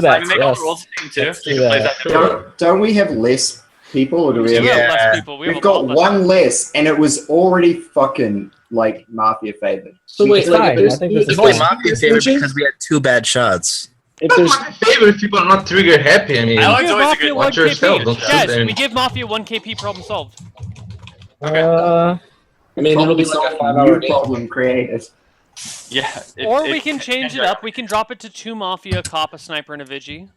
that. Make all the rules the same too. Let's You do can play that. that. Don't we have less people, or do we We do have? have less people. We've got one less, and it was already fucking like Mafia favored. So wait, It's like, fine. there's, I think there's, this is It's only fine. Mafia favorite because we had 2 bad shots. if That's there's my favorite. People are not trigger happy. I mean, I like Give always a Mafia good 1 watch yourself, KP. don't shoot Guys, them. we give Mafia 1 KP, problem solved. I mean, it'll be like a 5-hour new day. problem created. Yeah. Or we can change it up. We can drop it to 2 Mafia, a cop, a sniper, and a Vigi.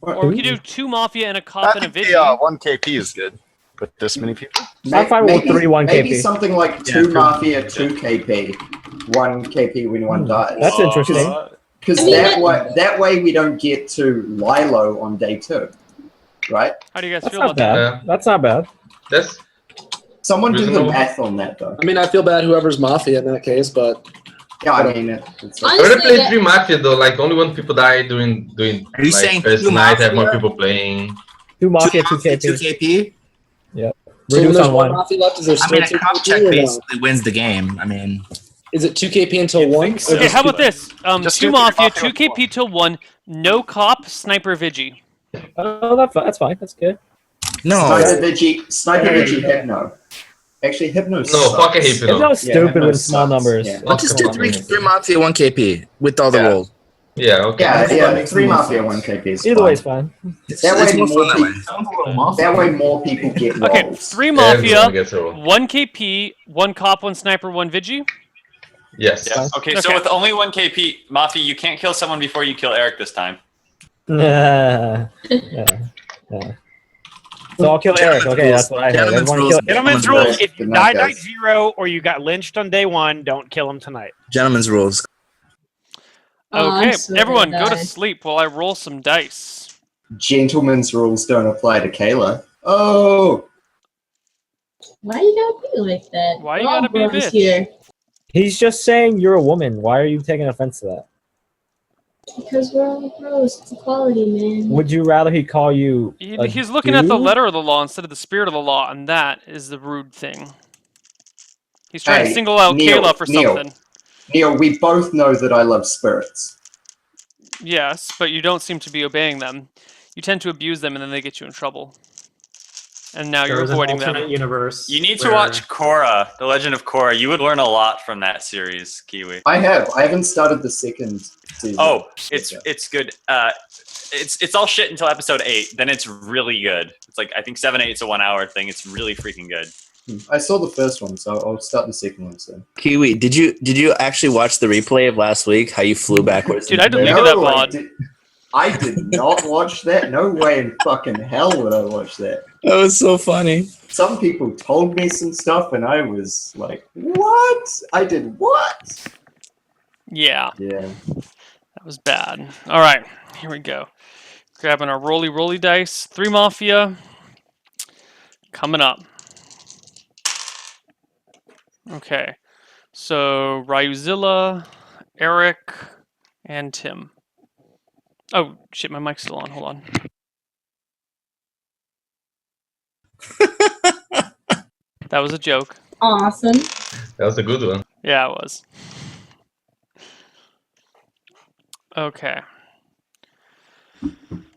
Or we could do 2 Mafia and a cop and a Vigi. 1 KP is good with this many people. I'm fine with 3-1 Maybe KP. something like 2 Mafia, 2 KP, 1 KP when one dies. That's interesting. Because that way we don't get to Lilo on day 2, right? How do you guys That's feel not about that? bad. That's not bad. that's Someone do the Reasonable. math on that though. I mean, I feel bad whoever's Mafia in that case, but Yeah, I mean it's I already played 3 Mafia though. Like only when people die doing. Are you like, saying first 2 night have more Mafia? people playing. 2 Mafia, 2 2 KP. KP? Yep. so when Reduce there's on 1 1. Mafia left, is there I still mean, a 2 cop KP check or no? basically wins the game. I mean, Is it 2 KP until 1? so. Okay, how about this? Just 2 do Mafia, 2 3 KP till 1, no cop, sniper, Vigi. Oh, that's fine. That's good. no. Sniper Vigi, Hypno. Actually, Hypno No, sucks. fucking It's Hypno. so stupid Hypno with small sucks. numbers. Yeah. Let's just do 3 Mafia, 1 KP with all the Yeah. rolls. Yeah, okay. Yeah, 3 Mafia, 1 KP is Either fine. way is fine. It's That way more more fun that way. That way more people get rolls. Okay, 3 Everyone Mafia, gets a roll. 1 KP, 1 cop, 1 sniper, 1 Vigi. Yes. Yeah. Okay, so Okay. with only 1 KP, Mafia, you can't kill someone before you kill Eric this time. Yeah. So I'll kill Eric. Okay, that's what I heard. Everyone kill Gentlemen's Gentlemen's rules: if you Good die night, night guys. 0 or you got lynched on day 1, don't kill him tonight. Gentlemen's rules. Okay, so everyone, gonna go to die. sleep while I roll some dice. Gentlemen's rules don't apply to Kayla. Oh! Why you gotta be like that? Why you We're all gotta be a bros bitch? here. He's just saying you're a woman. Why are you taking offense to that? Because we're all bros. It's equality, man. Would you rather he call you a He's looking at the dude? letter of the law instead of the spirit of the law, and that is the rude thing. He's trying to Hey, single out Neil, Kayla for Neil. something. Neil, we both know that I love spirits. Yes, but you don't seem to be obeying them. You tend to abuse them, and then they get you in trouble. And now you're avoiding them. universe. You need to watch Korra, The Legend of Korra. You would learn a lot from that series, Kiwi. I haven't started the second season. Oh, it's good. It's all shit until episode 8. Then it's really good. It's like I think 7, 8's a 1 hour thing. It's really freaking good. I saw the first one, so I'll start the second one soon. Kiwi, did you actually watch the replay of last week? How you flew backwards? Dude, I into deleted bed? that I VOD. I did not watch that. No way in fucking hell would I watch that. That was so funny. Some people told me some stuff, and I was like, "What? I did what?" Yeah, Yeah. that was bad. All right, here we go. Grabbing our roly dice. 3 Mafia. Coming up. Okay, so Ryuzilla, Eric, and Tim. Oh, shit, my mic's still on. Hold on. That was a joke. Awesome. That was a good one. Yeah, it was. Okay.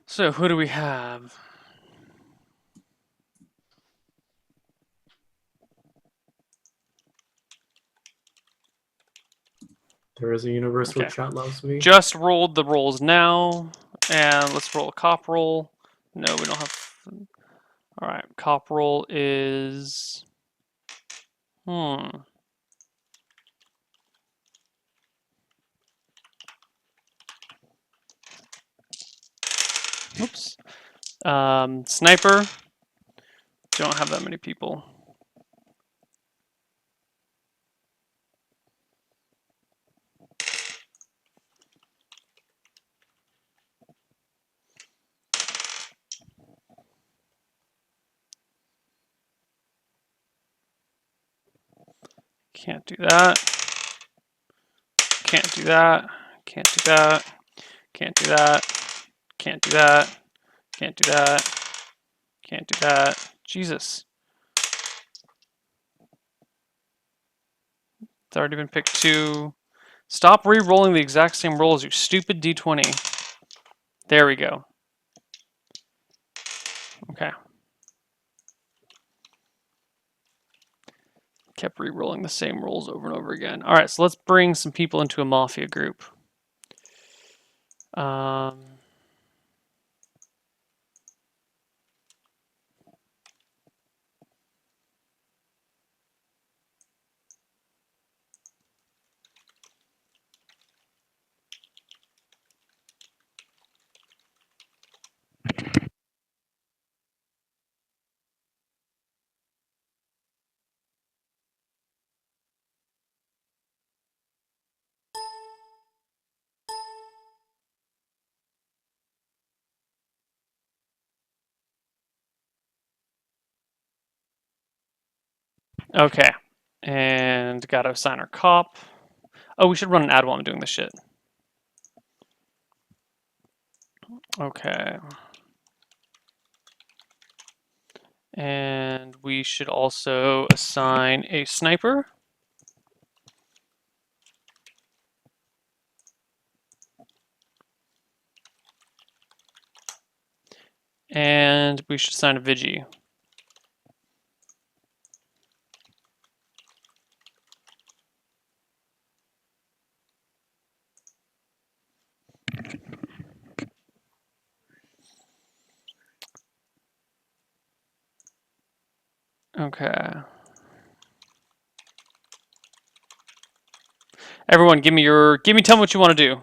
So, who do we have? There is a universe Okay. where chat loves me. Just rolled the rolls now, and let's roll a cop roll. No, we don't have. All right, cop roll is. Oops. Sniper. Don't have that many people. Can't do that. Can't do that. Can't do that. Can't do that. Can't do that. Can't do that. Can't do that. Jesus. It's already been picked 2. Stop re-rolling the exact same rolls, you stupid D20. There we go. Okay. Kept re-rolling the same rolls over and over again. All right, so let's bring some people into a Mafia group. Okay, and gotta assign our cop. Oh, we should run an ad while I'm doing this shit. Okay. And we should also assign a sniper. And we should assign a Vigi. Okay. Everyone, tell me what you want to do.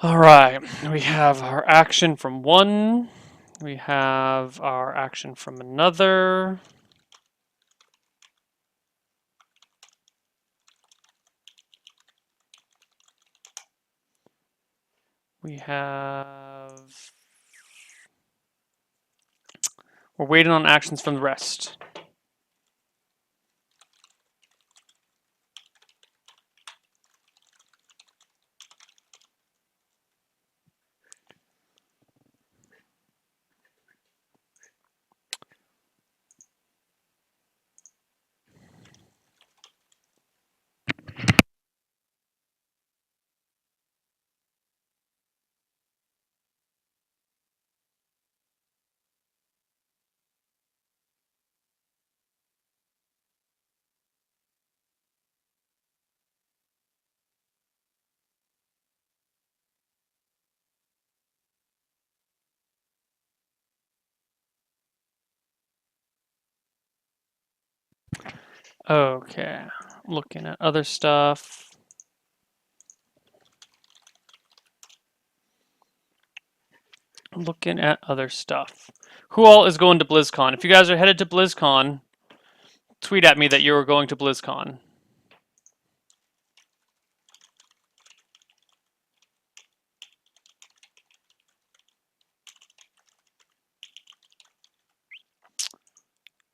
All right, we have our action from one. We have our action from another. We're waiting on actions from the rest. Okay, looking at other stuff. Who all is going to BlizzCon? If you guys are headed to BlizzCon, tweet at me that you are going to BlizzCon.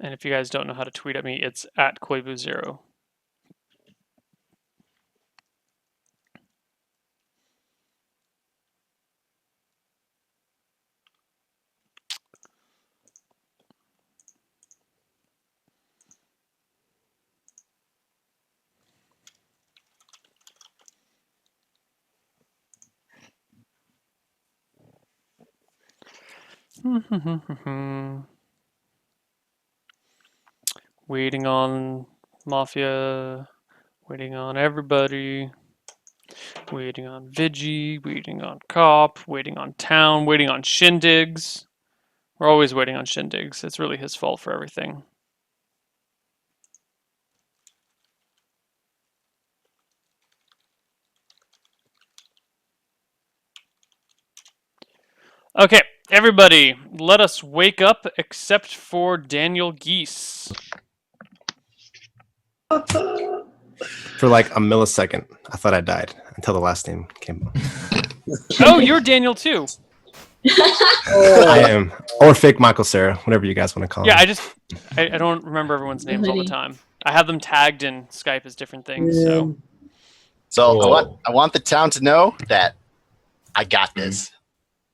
And if you guys don't know how to tweet at me, it's at Koibu0. Waiting on Mafia, waiting on everybody, waiting on Vigi, waiting on Cop, waiting on Town, waiting on Shindigs. We're always waiting on Shindigs. It's really his fault for everything. Okay, everybody, let us wake up except for Daniel Geese. For like a millisecond, I thought I died until the last name came up. Oh, you're Daniel too. I am, or fake Michael Sarah, whatever you guys want to call Yeah, him. I don't remember everyone's names all the time. I have them tagged in Skype as different things. So So I want the town to know that I got this.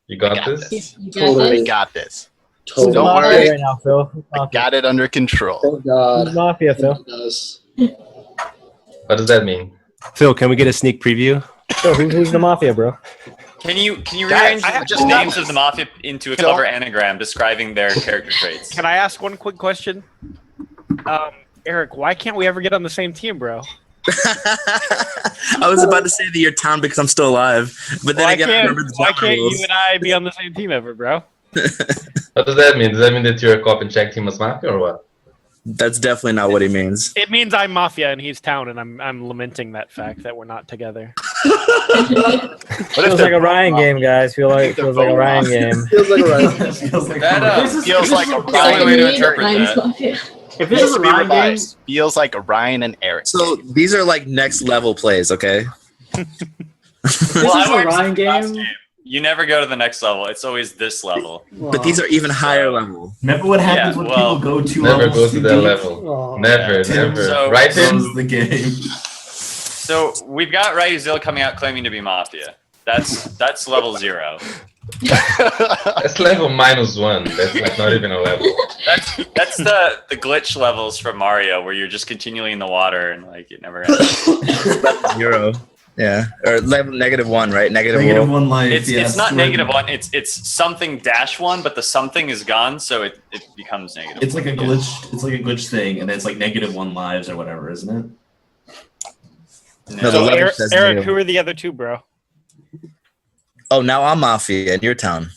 You got this? You got I this? got this. Who's Don't Mafia worry. right now, Phil? Who's I Mafia? got it under control. Thank God. Who's Mafia, Phil? What does that mean? Phil, can we get a sneak preview? Phil, who's the Mafia, bro? Can you Guys, rearrange I the just names got of the Mafia into a Phil? clever anagram describing their character traits? Can I ask one quick question? Eric, why can't we ever get on the same team, bro? I was about to say that your town because I'm still alive, but then again, I remember the why Java can't rules. you and I be on the same team ever, bro? What does that mean? Does that mean that you're a cop and check team as Mafia or what? That's definitely not what he means. It means I'm Mafia and he's Town, and I'm lamenting that fact that we're not together. Feels like a Ryan game, guys. Feels like a Ryan game. Feels like a Ryan. Feels like a the only way to interpret Ryan's that. Mafia. If this is a Ryan game, Feels like a Ryan and Eric. So these are like next level plays, okay? this Well, is I a learned Ryan last game. You never go to the next level. It's always this level. But these are even higher level. Remember what happens Yeah, when well, people go too Never levels go to too that deep? level. Oh. Never, never. So- Right in? Close the game. So we've got Ryuzil coming out claiming to be Mafia. That's level 0. That's level -1. That's like not even a level. That's the glitch levels from Mario where you're just continually in the water and like it never ends. Level 0. Yeah. Or level -1, right? Negative -1. 1 life. It's yes. not -1. It's something -1, but the something is gone, so it becomes negative. It's like a glitch. It's like a glitch thing, and it's like -1 lives or whatever, isn't it? No, No. the level Eric, says Eric, negative. who are the other two, bro? Oh, now I'm Mafia in your town.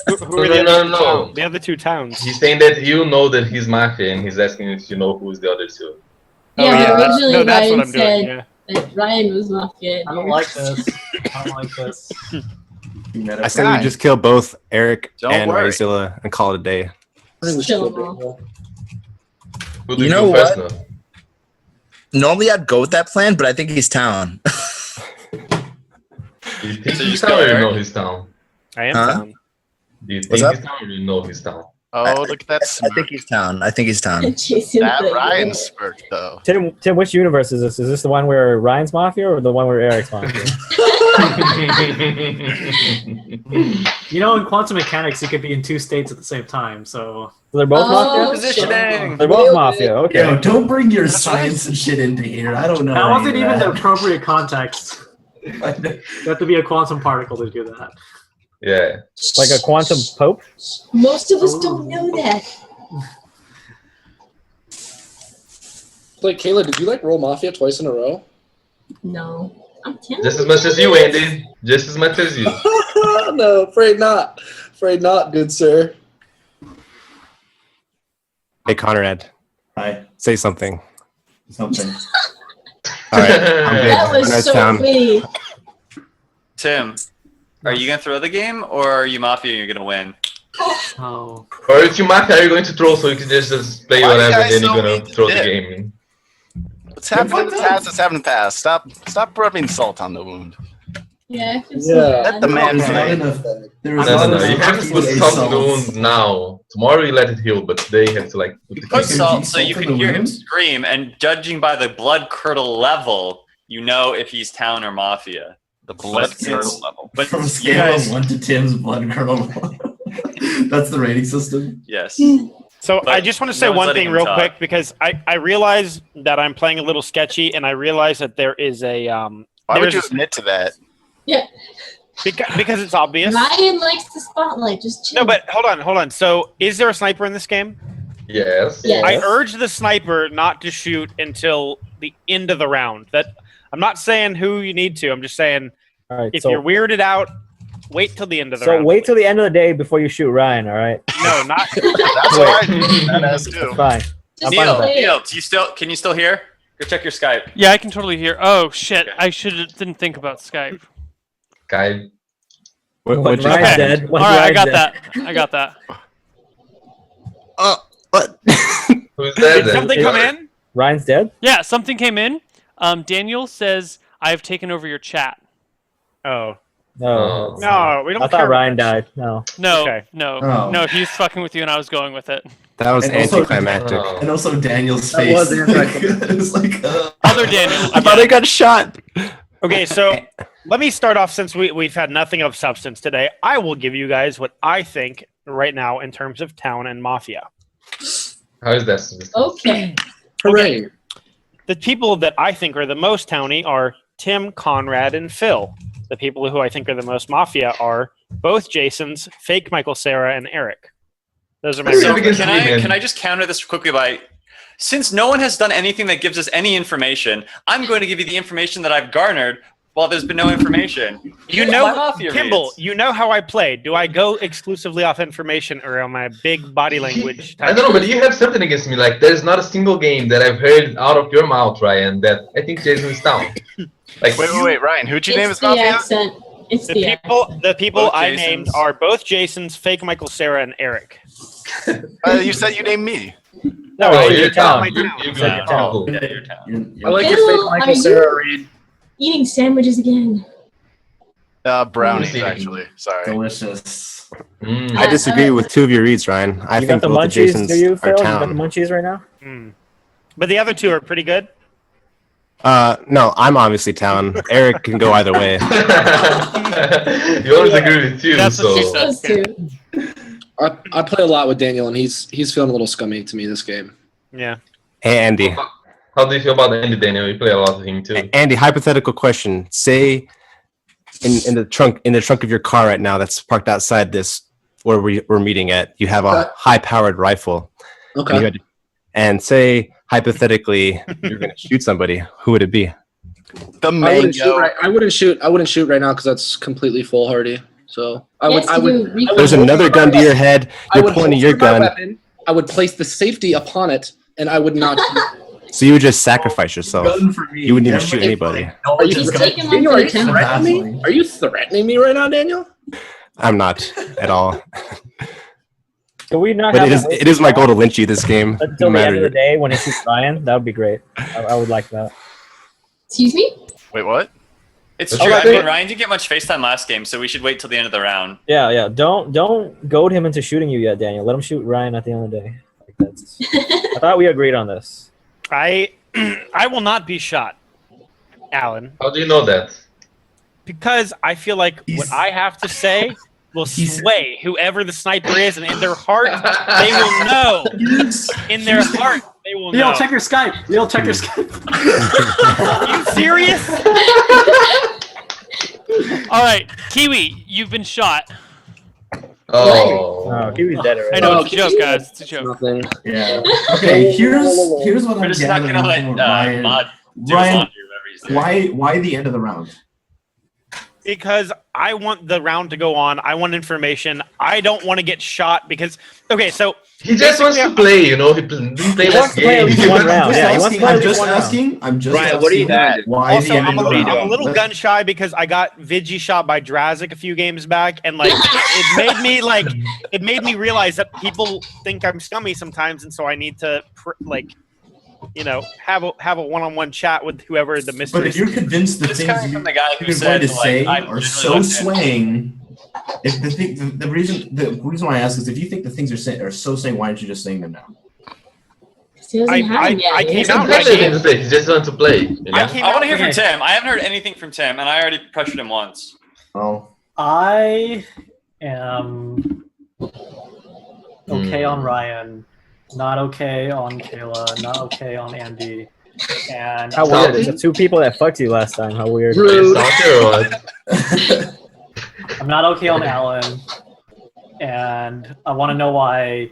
Who are No, the no, other two no. towns? The other two towns. He's saying that you know that he's Mafia, and he's asking if you know who's the other two. Yeah, but originally no, that's what Ryan I'm doing. said Yeah. that Ryan was Mafia. I don't like this. I don't like this. I say we just kill both Eric Don't and worry. Ryzilla and call it a day. I think we should Kill go them all. Daniel. Who do You you know do first what? now? Normally I'd go with that plan, but I think he's town. Do you think So you he's still town or you Eric? know he's town? I am Huh? Town. Do you think What's he's up? town or you know he's town? Oh, look at that I smirk. think he's town. I think he's town. Chasing That the- Ryan smirk, though. Tim, which universe is this? Is this the one where Ryan's Mafia or the one where Eric's Mafia? You know, in quantum mechanics, you could be in two states at the same time. So So they're both Oh, Mafia? Positioning. They're both Mafia, okay. Yo, don't bring your science and shit into here. I don't know. that any wasn't of even the that. appropriate context. You have to be a quantum particle to do that. Yeah. Like a quantum pope? Most of us don't know that. Like, Kayla, did you roll Mafia twice in a row? No. I'm telling Just as much as you, Andy. Just as much as you. No, afraid not. Afraid not, good sir. Hey, Conrad, Hi. say something. Something. All right, I'm good. That was Nice so town. witty. Tim, are you gonna throw the game or are you Mafia and you're gonna win? Oh. Or if you Mafia, are you going to throw so you can just play Why whatever you and guys then you're so gonna mean to throw the Dick? game? Let's have fun. Let's have the past. Stop rubbing salt on the wound. Yeah, I can see Yeah. that. Let the man There's not play. enough. There No, is no, not no. enough You have to put a salt in the salt. wound now. Tomorrow you let it heal, but today you have to put the Put Okay. salt so you Salt in can the hear him wound? scream, and judging by the blood curdle level, you know if he's Town or Mafia. The blood But curdle it's- level. But From a you scale guys, of 1 to Tim's blood curdle. That's the rating system. yes. So But I just want to say no one's one letting thing him real talk. quick because I realize that I'm playing a little sketchy, and I realize that there is a Why would there's you admit to that? because it's obvious. Ryan likes the spotlight. Just chill. No, but hold on. So is there a sniper in this game? Yes. Yes. I urge the sniper not to shoot until the end of the round. That I'm not saying who you need to. I'm just saying All right, if so, you're weirded out, wait till the end of the so round. wait till the end of the day before you shoot Ryan, all right? No, not That's what I do. That has That's too. fine. I'm fine Neil, with that. Neil, can you still hear? Go check your Skype. Yeah, I can totally hear. Oh shit! I didn't think about Skype. Guy. What, When what'd you Ryan's say? dead. All When right, I Ryan's got dead. that. I got that. What? Who's that did then? something come in? Ryan's dead? Yeah, something came in. Daniel says I have taken over your chat. Oh. No. No, we don't I care thought Ryan much. died. No. No, Okay. no, Oh. no. He's fucking with you, and I was going with it. That was And also- anticlimactic. And also Daniel's That face. was anticlimactic. It was like, Other Daniel. I thought I got shot. Okay, so let me start off since we've had nothing of substance today. I will give you guys what I think right now in terms of town and mafia. How is that? Okay. Hooray. The people that I think are the most towny are Tim, Conrad, and Phil. The people who I think are the most mafia are both Jason's, fake Michael Cera, and Eric. Those are my So against can me, I man. can I just counter this quickly by, since no one has done anything that gives us any information, I'm going to give you the information that I've garnered while there's been no information. You My know, mafia Kimball, reads. you know how I play. Do I go exclusively off information or on my big body language? I don't know, but you have something against me. Like, there's not a single game that I've heard out of your mouth, Ryan, that I think Jason is down. Like, Wait, Ryan. Who'd you name It's as the Mafia? accent. It's The the people, the people Both I Jasons. named are both Jason's, fake Michael Cera, and Eric. You said you named me. No, oh, it's you're your town. down. You're good. Yeah. Oh. Yeah, your town. I like your Ew, fake Michael are Cera you- read. eating sandwiches again. Brownies, Mm. actually. Sorry. delicious. Mm. I disagree with two of your reads, Ryan. I You got think the both the munchies, Jasons do you, are Phil? You got the town. munchies right now? But the other two are pretty good. No, I'm obviously town. Eric can go either way. You always agree with you, That's what she so. said. Those two. I play a lot with Daniel, and he's feeling a little scummy to me this game. Yeah. Hey, Andy. How do you feel about Andy, Daniel? You play a lot with him too. Andy, hypothetical question. Say in the trunk of your car right now that's parked outside this where we're meeting at, you have a Okay. high-powered rifle. Okay. And, and say hypothetically you're going to shoot somebody. Who would it be? The I wouldn't shoot right now because that's completely foolhardy. So I would. Yes, I you would. do. There's another gun to your head. I You're would pointing your holster my gun. weapon, I would place the safety upon it, and I would not. So you would just sacrifice yourself. Gun for me. You wouldn't even shoot Everybody, anybody. like, no, Are you Just just take him off Daniel, to are the you temple. threatening me? Are you threatening me right now, Daniel? I'm not at all. Can we not But have it is my goal to lynch you this game. until No the end of the matter. day when it shoots Ryan? That would be great. I would like that. Excuse me? Wait, what? It's Oh, true. I okay. mean, Ryan didn't get much FaceTime last game, so we should wait till the end of the round. Yeah. Don't goad him into shooting you yet, Daniel. Let him shoot Ryan at the end of the day. Like that's. I thought we agreed on this. I will not be shot, Alan, How do you know that? because I feel like what I have to say will sway whoever the sniper is, and in their heart, they will know. In their heart, they will know. Leo, check your Skype. Leo, check your Skype. Are you serious? All right, Kiwi, you've been shot. Oh. Oh, he was dead I already. know it's a joke, guys. It's a joke. Nothing. Yeah. Okay. Here's what We're I'm just not gathering gonna let from Ryan. Mod do Ryan, laundry, whatever he's doing. why the end of the round? Because I want the round to go on. I want information. I don't want to get shot because okay, so He just wants to play, you know. He didn't play He last wants to play at game. least one round. Yeah, he wants to play at I'm least just one round. asking. I'm just Ryan, what are you asking at? why also the end I'm of the round. a little gun shy because I got Vigi shot by Drazik a few games back, and like it made me realize that people think I'm scummy sometimes, and so I need to have a one-on-one chat with whoever the mystery. But if you're convinced the This things coming from the guy who you're said, going to say like, I'm are generally so left-handed. swaying, if the reason why I ask is if you think the things are so saying, why aren't you just saying them now? He doesn't have them yet. I He came He doesn't out. doesn't I have anything to say. He just wants to play. You know? I want to hear from Okay. Tim. I haven't heard anything from Tim, and I already pressured him once. Oh, I am okay on Ryan, not okay on Kayla, not okay on Andy, and How weird. It's the two people that fucked you last time. How weird. Is soccer or what? I'm not okay on Alan, and I want to know why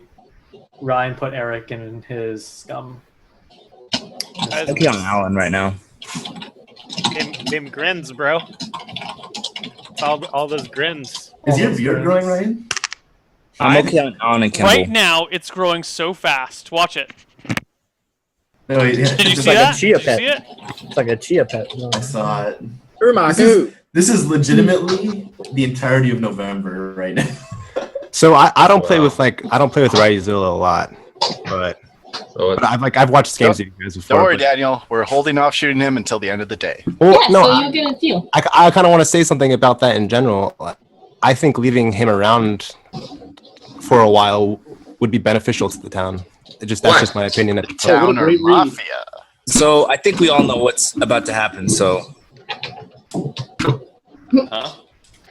Ryan put Eric in his scum. Okay on Alan right now. Them grins, bro. It's all those grins. is your beard growing, Ryan? I'm okay on Alan and Kimball. Right now, it's growing so fast. Watch it. No, wait, yeah. Did you It's see like that? a chia Did you pet. see it? It's like a chia pet. No. I saw it. Urmaku. This is legitimately the entirety of November right now. So I don't play with Ryuzula a lot, but So But I've watched games of you guys before. Don't worry, but- Daniel. We're holding off shooting him until the end of the day. Well, Yeah, no, so I, you'll get a feel. I kind of want to say something about that in general. I think leaving him around for a while would be beneficial to the town. That's just my opinion. Town or Mafia. So I think we all know what's about to happen. So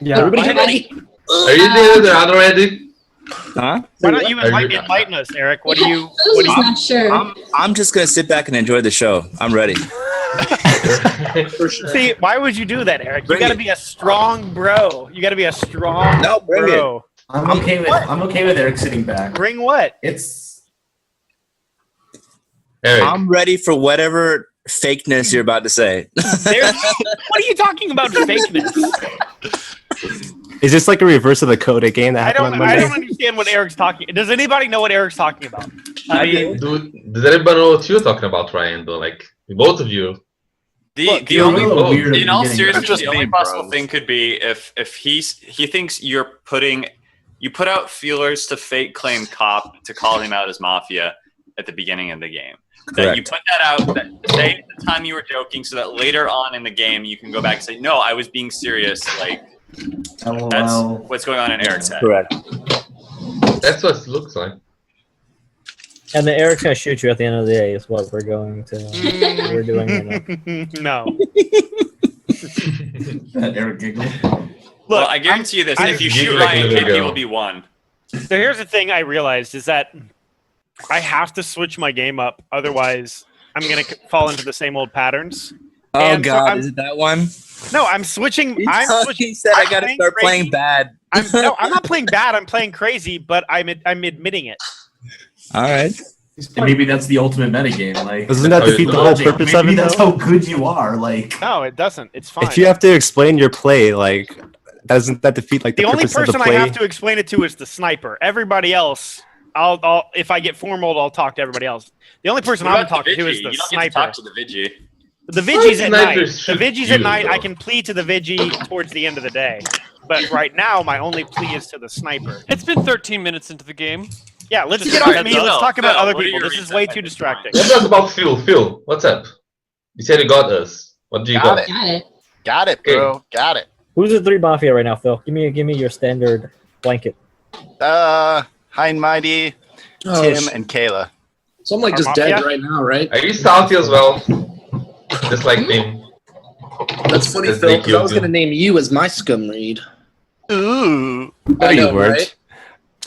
Yeah. Everybody get ready. are you the other ready? huh? Why don't you Are you- enlighten us, Eric? What do you? Who's What do you? not sure? I'm just gonna sit back and enjoy the show. I'm ready. For sure. See, why would you do that, Eric? You Bring got to it. be a strong bro. You got to be a strong No, bring it. bro. I'm okay with Eric sitting back. Bring what? It's Eric. I'm ready for whatever fakeness you're about to say. What are you talking about fakeness? Is this like a reverse of the Coda game that happened on Monday? I don't understand what Eric's talking. Does anybody know what Eric's talking about? I mean, Does everybody know what you're talking about, Ryan? Though, like both of you. The you're a only little weird at in the all beginning. seriousness, Just the only being possible bros. thing could be if he thinks you put out feelers to fake claim cop to call him out as mafia at the beginning of the game. That you Correct. put that out, that say at the time you were joking, so that later on in the game you can go back and say, no, I was being serious. Like that's LOL. what's going on in Eric's head. Correct. That's what it looks like. And then Eric's gonna shoot you at the end of the day. Is what we're going to. We're doing right now. No. That Eric giggle. Well, I guarantee you this: if you shoot like a Ryan, little KP girl. will be one. So here's the thing I realized is that I have to switch my game up, otherwise I'm gonna fall into the same old patterns. Oh And so God, I'm- is it that one? No, I'm switching. He said I gotta playing start crazy. playing bad. I'm not playing bad. I'm playing crazy, but I'm admitting it. All right. And maybe that's the ultimate metagame. Like, Doesn't that defeat the whole purpose of maybe it, that's though? how good you are. Like, No, it doesn't. It's fine. If you have to explain your play, like, doesn't that defeat like the, The only purpose of the person I play? have to explain it to is the sniper. Everybody else, I'll if I get formal, I'll talk to everybody else. The only person What I'm about the talking to is Vigi? the You don't get to sniper. talk to the Vigi. The Vigi's at night. Snipers The shoot Vigi's you, at night. I though. can plead to the Vigi towards the end of the day. But right now, my only plea is to the sniper. It's been 13 minutes into the game. Yeah, let's Just get off heads me. up. Let's talk about Phil, other what are people. your This is reasons? way too distracting. What about Phil? Phil, what's up? You said you got us. What do you Got got? it. Got it. Got it, bro. Got it. Who's the three mafia right now, Phil? Give me your standard blanket. High and Mighty, Oh, Tim, and Kayla. So I'm like Our just Mafia? dead right now, right? Are you salty as well? Just like him. That's funny, That's Phil, big because I was you, going to name you as my scum read. Ooh. No, you weren't.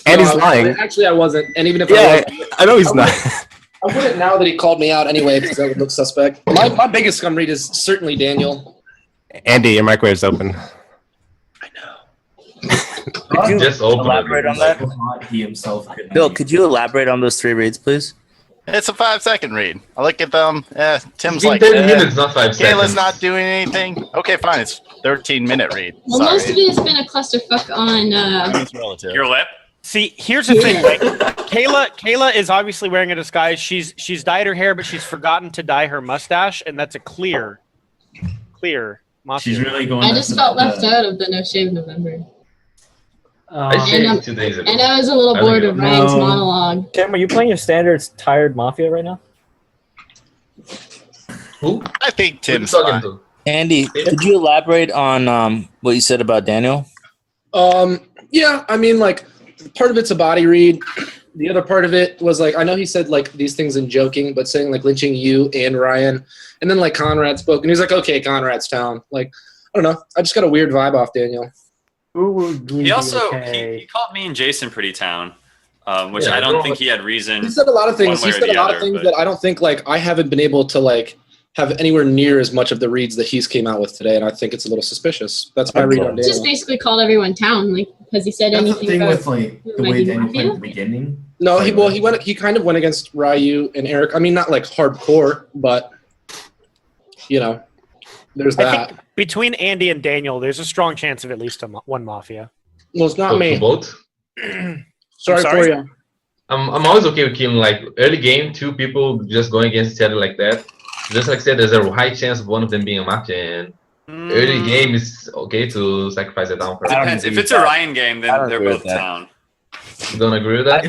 And he's lying. Actually, I wasn't. And even if Yeah, I was, I know he's not. I wouldn't now that he called me out anyway, because that would look suspect. My biggest scum read is certainly Daniel. Andy, your microwave's open. Could you Just open elaborate it. on that? hot he himself could Bill, be. could you elaborate on those three reads, please? It's a 5-second read. I look at them. Tim's It's been like, 10 minutes, not 5 Kayla's seconds. not doing anything. Okay, fine. It's 13-minute read. Well, most of Sorry. it has been a clusterfuck on. It's relative. Your lip. See, here's the thing. Like, Kayla is obviously wearing a disguise. She's dyed her hair, but she's forgotten to dye her mustache, and that's a clear mafia. She's really going. I just after felt the- left out of the No Shave November. I And shaved I'm- 2 days ago. And I was a little I don't bored know. of Ryan's No. monologue. Cam, are you playing your standard tired mafia right now? Who? I think Who you Tim's talking fine. to? Andy, could you elaborate on what you said about Daniel? Yeah, I mean, like, part of it's a body read. The other part of it was like, I know he said like these things in joking, but saying like lynching you and Ryan, and then like Conrad spoke, and he's like, okay, Conrad's town. Like, I don't know, I just got a weird vibe off Daniel. He also he called me and Jason pretty town, which Yeah, I don't no, think he had reason. He said a lot of things. one He way or said a the lot of other, things but- that I don't think like I haven't been able to like have anywhere near as much of the reads that he's came out with today, and I think it's a little suspicious. That's my read on Just Daniel. basically called everyone town. Like, has he said That's the anything thing about? with like the way Maybe Daniel played at the Mafia? beginning. No, he kind of went against Ryu and Eric. I mean, not like hardcore, but you know, there's I that. think between Andy and Daniel, there's a strong chance of at least one mafia. Well, it's not For me. both? Sorry sorry? for you. I'm always okay with killing like early game, 2 people just going against each other like that. Just like I said, there's a high chance of one of them being a mafia, and early game is okay to sacrifice it down for. I don't Depends. agree If with it's a that. Ryan game, I then don't they're agree both with that. town. You don't agree with that?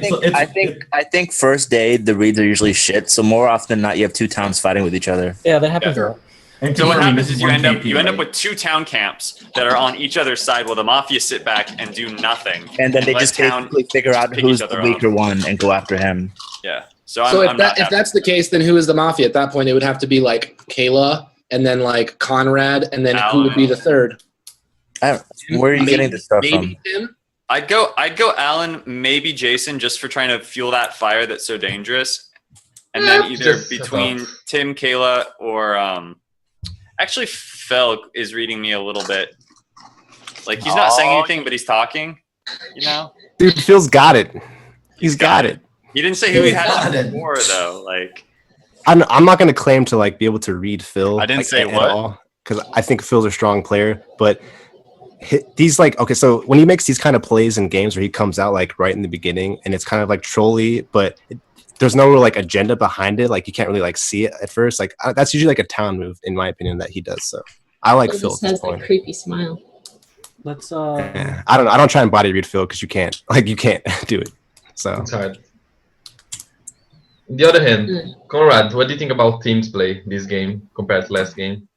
I think first day the reads are usually shit. So more often than not, you have two towns fighting with each other. Yeah, that happens a lot. And So what confirming happens this is one you end up right? with two town camps that are on each other's side while the Mafia sit back and do nothing. And then they let just town basically figure out pick who's each the other weaker off. one and go after him. Yeah. So if I'm not happy. that's the case, then who is the Mafia? At that point, it would have to be like Kayla, and then like Conrad, and then who would be the third? Where are you getting this stuff from? Tim? I'd go Alan, maybe Jason, just for trying to fuel that fire that's so dangerous. And then either Just between Tim, Kayla, or actually Phil is reading me a little bit. Like he's not saying anything, but he's talking. You know? Dude, Phil's got it. He's got it. He didn't say who he had before though. Like I'm not going to claim to like be able to read Phil. I didn't say at what. all because I think Phil's a strong player, but these like okay, so when he makes these kind of plays in games where he comes out like right in the beginning and it's kind of like trolly, but there's no real like agenda behind it. Like you can't really like see it at first. Like that's usually like a town move in my opinion that he does. So I like He Phil. just At has this point. that creepy smile. Let's Yeah, I don't try and body read Phil because you can't do it. So It's hard. On the other hand, Conrad, what do you think about teams play this game compared to last game?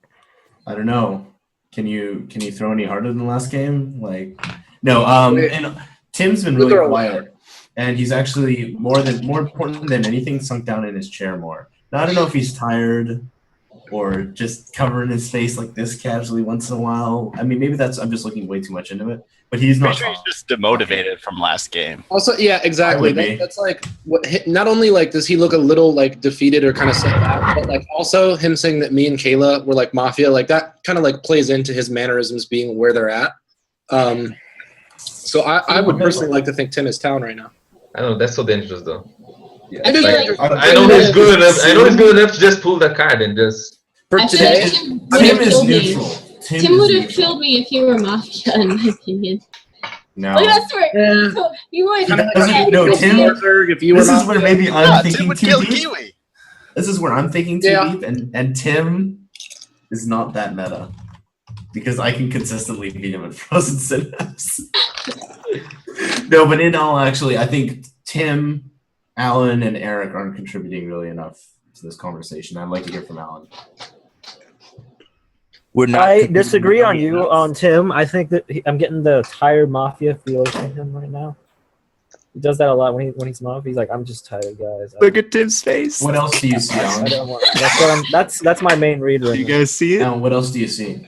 I don't know. Can you throw any harder than last game? Like, no. And Tim's been really quiet, and he's actually more important than anything, sunk down in his chair more. Now I don't know if he's tired or just covering his face like this casually once in a while. I mean, maybe I'm just looking way too much into it. But he's not. Pretty sure he's just demotivated from last game. Also, yeah, exactly. That's like what. Not only like does he look a little like defeated or kind of set back, but like also him saying that me and Kayla were like Mafia, like that kind of like plays into his mannerisms being where they're at. So I would personally like to think Tim is town right now. I don't know, that's so dangerous though. I feel like I know he's good enough. I know he's good enough to just pull the card and just. I feel like Tim would have killed me. Tim would have killed me if he were Mafia, in my opinion. No. Look at that swear. He would. No, Tim. If you were this is where maybe I'm thinking Tim too would kill deep. Kiwi. This is where I'm thinking too deep, and Tim is not that meta because I can consistently beat him at frozen synapse. No, but in all, actually, I think Tim, Alan, and Eric aren't contributing really enough to this conversation. I'd like to hear from Alan. I disagree on you on Tim. I think that I'm getting the tired Mafia feelers from him right now. He does that a lot when he's Mafia. He's like, I'm just tired, guys. look at Tim's face. What else do you see, I Alan? don't want, that's my main read right You now. guys see it? Alan, what else do you see?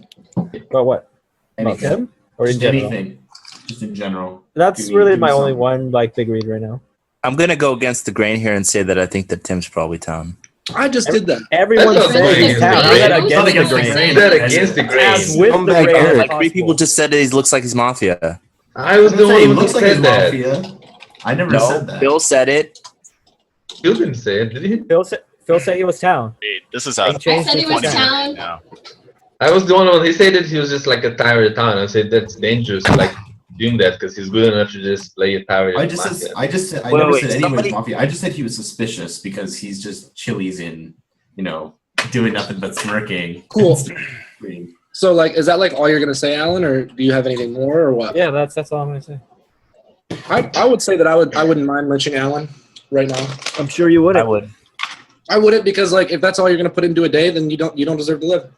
But what? About Anything. Tim? Or in Just general? anything. Just in general. That's Give me- really give me my only something. one like big read right now. I'm gonna go against the grain here and say that I think that Tim's probably town. I just did that. Everyone's That's not saying going he's town. against How's that the against grain. the grain? Say that against the grain. As with Come the back, grain Eric. as Like 3 possible. people just said that he looks like he's Mafia. I was the He one who looks like said he's that. Mafia. I never No, said that. Phil said it. You didn't say it, did he? Phil said he was town. Dude, this is He a I changed said he it was to town. now. I was the one when he said that he was just like a tired town. I said that's dangerous, like doing that because he's good enough to just play a tired. I Mafia. never wait, said anyone somebody- was Mafia. I just said he was suspicious because he's just Chili's in, doing nothing but smirking. Cool. So like, is that like all you're gonna say, Alan, or do you have anything more, or what? Yeah, that's all I'm gonna say. I would say that I wouldn't mind lynching Alan right now. I'm sure you wouldn't. I would. I wouldn't because like if that's all you're gonna put into a day, then you don't deserve to live.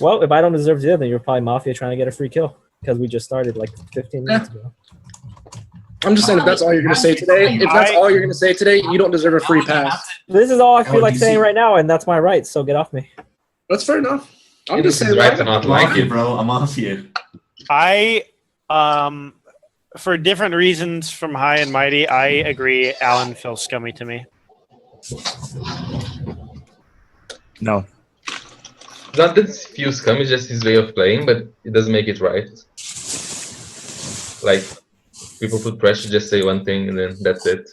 Well, if I don't deserve to live, then you're probably Mafia trying to get a free kill because we just started like 15 minutes ago. I'm just saying if that's all you're gonna say today, you don't deserve a free pass. This is all I feel Oh, like DC. saying right now, and that's my right. So get off me. That's fair enough. I'm It just is saying right that. to not I'm like off you, it. bro. I'm off you. I, for different reasons from High and Mighty, I agree. Alan feels scummy to me. No. Not that few scum, it's just his way of playing, but it doesn't make it right. Like, people put pressure, just say one thing, and then that's it.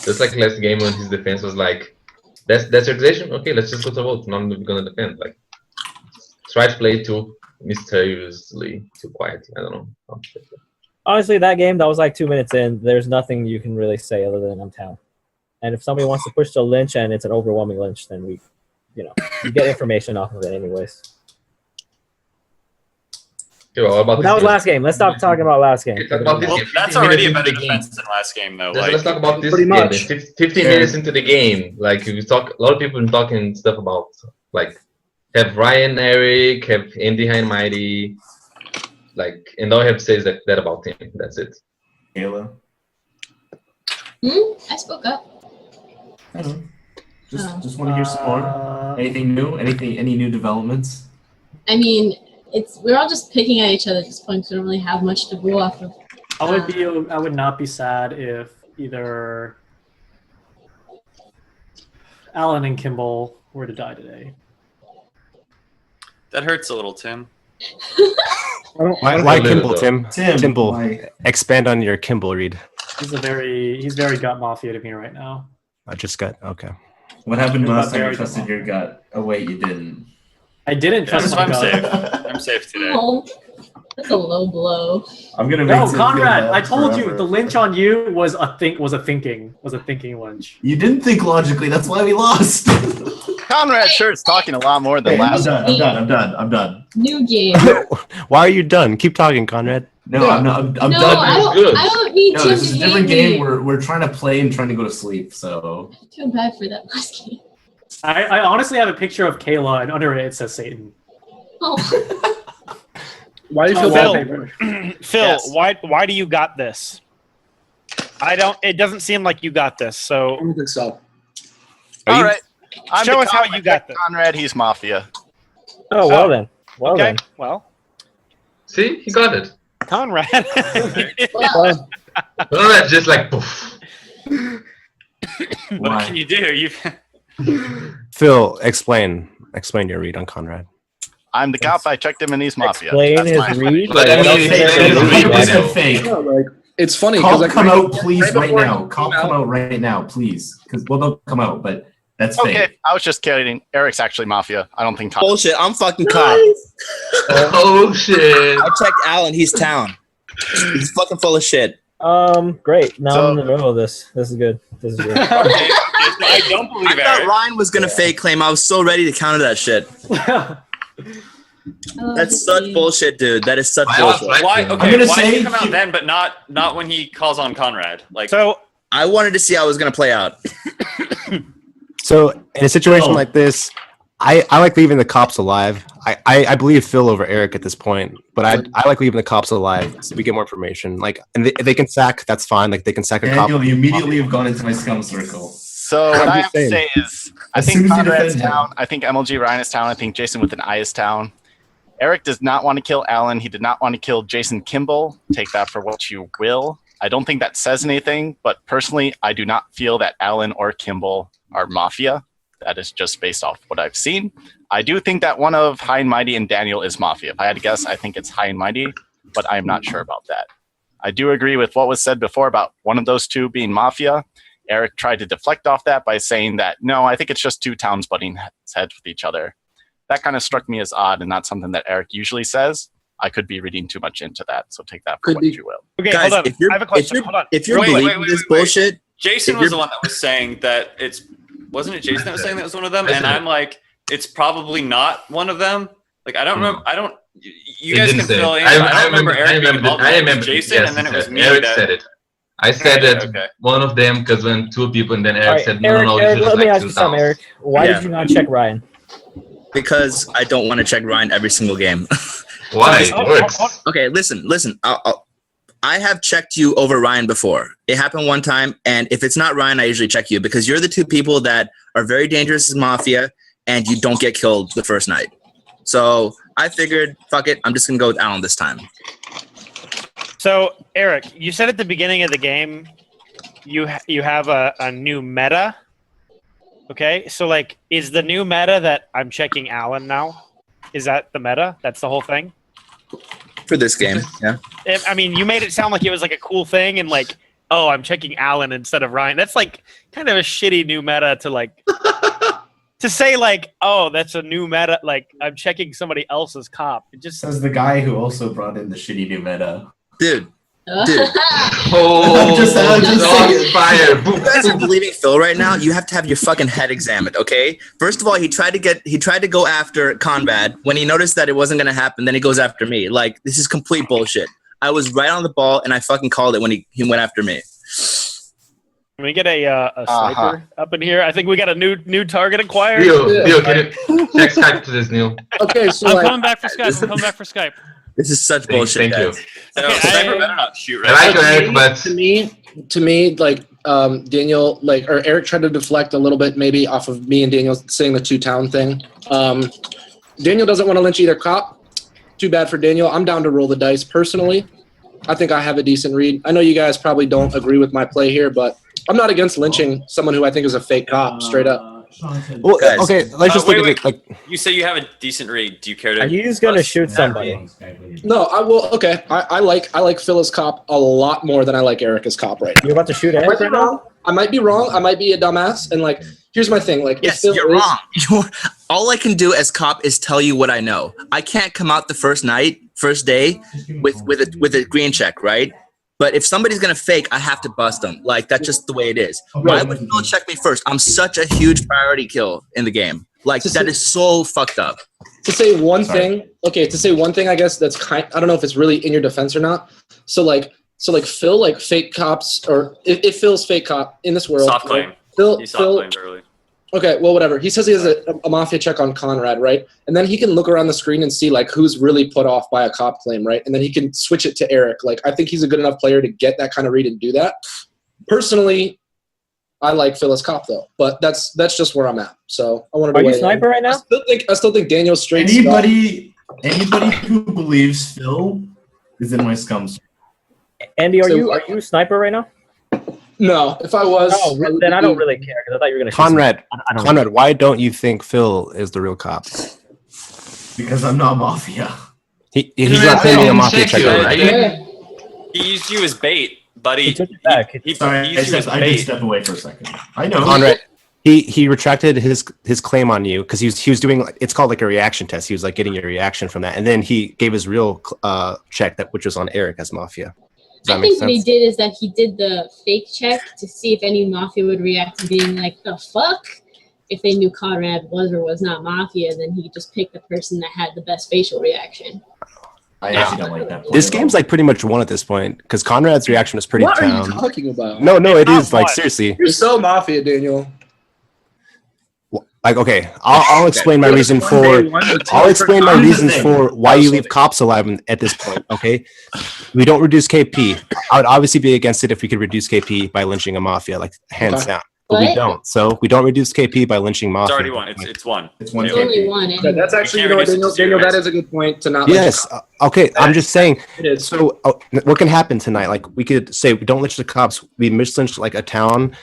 Just like last game when his defense was like, that's your accusation? Okay, let's just go to vote. Now I'm gonna defend. Like, try to play too mysteriously, too quiet. I don't know. how to say it. Honestly, that game that was like 2 minutes in. There's nothing you can really say other than I'm town. And if somebody wants to push to lynch and it's an overwhelming lynch, then you get information off of it anyways. Okay, well, what about That was this last game. Let's stop talking about last game. Talk about this Well, game. that's 15 already a minutes better into the game. defense than last game, though. Let's talk about this Pretty game. much. Then. 15 minutes into the game, like we talk, a lot of people been talking stuff about, like, have Ryan, Eric, have Andy High and Mighty, like, and all I have to say is that about him. That's it. Kayla. I spoke up. I don't know. Just want to hear some more. Anything new? Any new developments? I mean, we're all just picking at each other at this point. So we don't really have much to go off of. I would not be sad if either Alan and Kimball were to die today. That hurts a little, Tim. Why Kimball, Tim? Kimball, why? expand on your Kimball read. He's very gut mafia to me right now. I just got okay. What happened You're last not time you very trusted your gut? Oh wait, you didn't. I didn't trust my I'm gut. safe. I'm safe today. Oh, that's a low blow. I'm gonna. No, make Tim Conrad, feel I bad told you forever. the lynch on you was a thinking lynch. You didn't think logically. That's why we lost. Conrad sure is talking a lot more than Hey, I'm last. done. I'm done. New game. Why are you done? Keep talking, Conrad. No, I'm not. I'm no, done. I don't need No, Tim this is to a different hate game. me. We're trying to play and trying to go to sleep. So I feel bad for that last game. I honestly have a picture of Kayla, and under it says Satan. Oh. Why do you feel Phil, bad? Phil, Yes. why do you got this? It doesn't seem like you got this. I So don't think so. All right. I'm show the us how Conrad- you got this. Conrad, he's Mafia. Oh, well then. Well Okay, then. well, See, he got it. Conrad. Well, Well, that's just like poof. What can you do? Phil, explain your read on Conrad. I'm the cop. I checked him and he's Mafia. Explain That's his my- read. But I mean, It's 100% fake. No, like it's funny Call because come out, please, right before now. he Call came come out right now, please. Because they'll come out, but that's fake. Okay, I was just kidding. Eric's actually Mafia. I don't think Tom. Bullshit. I'm fucking cop. Oh shit. I checked Alan. He's town. He's fucking full of shit. Great. Now So- I'm in the middle of this. This is good. This is good. I don't believe I thought Eric. Ryan was gonna fake claim. I was so ready to counter that shit. That's such bullshit, dude. That is such bullshit. Why? I'm Okay, gonna why did say he come out he- then, but not when he calls on Conrad? Like, So I wanted to see how it was gonna play out. So in a situation like this, I like leaving the cops alive. I believe Phil over Eric at this point, but I like leaving the cops alive so we get more information. Like, and they can sack. That's fine. Like they can sack a cop. Daniel, you immediately have gone into my scum circle. So I'm what I just have to saying. say is, I As think soon as you Conrad's defend him. town. I think MLG Ryan is town. I think Jason with an I is town. Eric does not want to kill Alan. He did not want to kill Jason Kimball. Take that for what you will. I don't think that says anything, but personally, I do not feel that Alan or Kimball are Mafia. That is just based off what I've seen. I do think that one of High and Mighty and Daniel is Mafia. If I had to guess, I think it's High and Mighty, but I'm not sure about that. I do agree with what was said before about one of those two being Mafia. Eric tried to deflect off that by saying that, no, I think it's just two towns butting heads with each other. That kind of struck me as odd and not something that Eric usually says. I could be reading too much into that, so take that for Could what be. you will. okay, Guys, hold on. if you're I have a question. Hold on. if you're Wait, wait, believing wait, this wait, wait. bullshit, Jason If was you're- the one that was saying that wasn't it Jason that was saying that was one of them? And I'm like, it's probably not one of them. Like, I don't remember. You guys can fill in. I don't remember Eric being involved. I It was remember. Jason, Yes, and then it was me. Eric that, said it. I said that Okay. one of them because when two people and then Eric All right, said Eric, no, Eric, you let should me like ask two you something, towns. Eric. Why Yeah. did you not check Ryan? because I don't want to check Ryan every single game. Why? It works. Okay, listen. I have checked you over Ryan before. It happened one time, and if it's not Ryan, I usually check you because you're the two people that are very dangerous as Mafia, and you don't get killed the first night. So I figured, fuck it, I'm just gonna go with Alan this time. So Eric, you said at the beginning of the game, you have a new meta. Okay, so like, is the new meta that I'm checking Alan now? Is that the meta? That's the whole thing. For this game, yeah. I mean, you made it sound like it was like a cool thing, and like, oh, I'm checking Alan instead of Ryan. That's like kind of a shitty new meta to like to say like, oh, that's a new meta. Like, I'm checking somebody else's cop. It just Says the guy who also brought in the shitty new meta. Dude, Oh, I'm just saying. fire! Boom. You guys are believing Phil right now. You have to have your fucking head examined, okay? First of all, he tried to go after Conrad when he noticed that it wasn't gonna happen. Then he goes after me. Like, this is complete bullshit. I was right on the ball, and I fucking called it when he went after me. Can we get a sniper up in here? I think we got a new target acquired. Neil, can you check Skype to this, Neil? Okay, so I'm coming back for Skype. I'm coming back for Skype. This is such bullshit. Thank you. No, Sniper better not shoot I right like Eric, but to me, like Daniel, or Eric tried to deflect a little bit, maybe off of me and Daniel saying the 2-town thing. Daniel doesn't want to lynch either cop. Too bad for Daniel. I'm down to roll the dice personally. I think I have a decent read. I know you guys probably don't agree with my play here, but I'm not against lynching someone who I think is a fake cop, straight up. Well, okay, let's just look at it. Like, You say you have a decent read. Do you care to? Are you just gonna shoot somebody? No, I will. Okay, I like Phil as cop a lot more than I like Eric as cop right now. You're about to shoot Eric right now? I might be wrong. I might be a dumbass. And like, here's my thing. Like, Yes, you're wrong. All I can do as cop is tell you what I know. I can't come out the first day with a green check, right? But if somebody's gonna fake, I have to bust them. Like, that's just the way it is. Why would Phil check me first? I'm such a huge priority kill in the game. Like, that is so fucked up. To say one thing, I guess that's I don't know if it's really in your defense or not. So Phil, like fake cops, or if Phil's fake cop in this world. Soft claim. Phil, He soft claimed early. Okay, well, whatever. He says he has a mafia check on Conrad, right? And then he can look around the screen and see, like, who's really put off by a cop claim, right? And then he can switch it to Eric. Like, I think he's a good enough player to get that kind of read and do that. Personally, I like Phil as cop, though. But that's just where I'm at. So I wanted to Are you weigh in. sniper right now? I still think Daniel's straight. Anybody who believes Phil is in my scums. Andy, are you sniper right now? No, if I was, then I don't really care because I thought you were gonna. Conrad, why don't you think Phil is the real cop? Because I'm not mafia. He's not claiming a mafia check, right? He used you as bait, buddy. He took it back. Sorry, I did step away for a second. I know. Conrad, he retracted his claim on you because he was doing, it's called like a reaction test. He was like getting a reaction from that, and then he gave his real check which was on Eric as mafia. I think what he did is that he did the fake check to see if any mafia would react to being like, the fuck? If they knew Conrad was or was not mafia, then he just picked the person that had the best facial reaction. I actually don't like that play. This game's like pretty much won at this point because Conrad's reaction was pretty What down. are you talking about? No, it is like seriously. You're so mafia, Daniel. Like, okay, I'll explain my reason for. I'll explain my reasons for why you leave cops alive at this point. Okay, we don't reduce KP. I would obviously be against it if we could reduce KP by lynching a mafia, like hands down. But we don't. So we don't reduce KP by lynching mafia. It's already one. It's one. It's one. It's only one. Okay, that's actually, Daniel, that is a good point to not. Yes. Okay. I'm just saying. It is. So what can happen tonight? Like, we could say we don't lynch the cops. We mislynch like a town.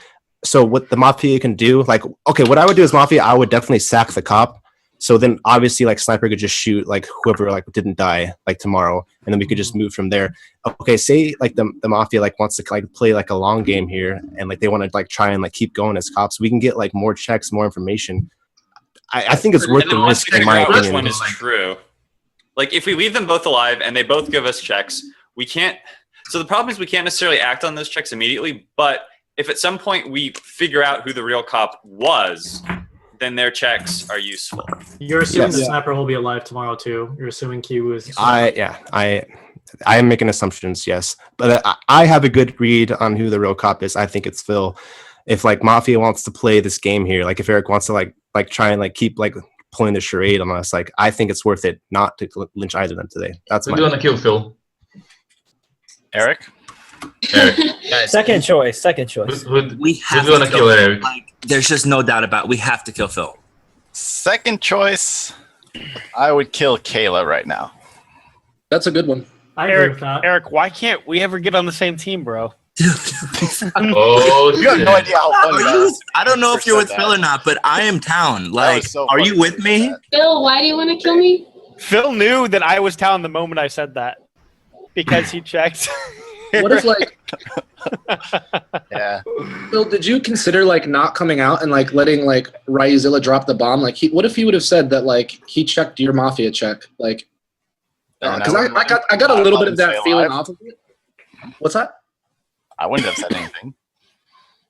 So what the mafia can do, like, okay, what I would do as mafia, I would definitely sack the cop. So then obviously like sniper could just shoot like whoever like didn't die like tomorrow, and then we could just move from there. Okay, say like the mafia like wants to like play like a long game here, and like they want to like try and like keep going as cops. We can get like more checks, more information. I think it's worth the risk in my opinion. Which one is true? Like, if we leave them both alive and they both give us checks, we can't. So the problem is we can't necessarily act on those checks immediately, but if at some point we figure out who the real cop was, then their checks are useful. You're assuming the sniper will be alive tomorrow too. You're assuming Q is. I am making assumptions, yes, but I have a good read on who the real cop is. I think it's Phil. If like mafia wants to play this game here, like if Eric wants to like try and like keep like pulling the charade on us, like I think it's worth it not to lynch either of them today. That's my. We're gonna kill Phil. Eric. Second choice. We have to kill Eric. Like, there's just no doubt about it. We have to kill Phil. Second choice, I would kill Kayla right now. That's a good one. Eric, why can't we ever get on the same team, bro? Oh, you have no idea how funny that is. I don't know if you're with Phil or not, but I am town. Like, are you with me? Phil, why do you want to kill me? Phil knew that I was town the moment I said that because he checked. What if like? Yeah. Phil, did you consider like not coming out and like letting like Ryuzilla drop the bomb? Like, what if he would have said that like he checked your mafia check? Like, because I got a little bit of that feeling off of it. What's that? I wouldn't have said anything.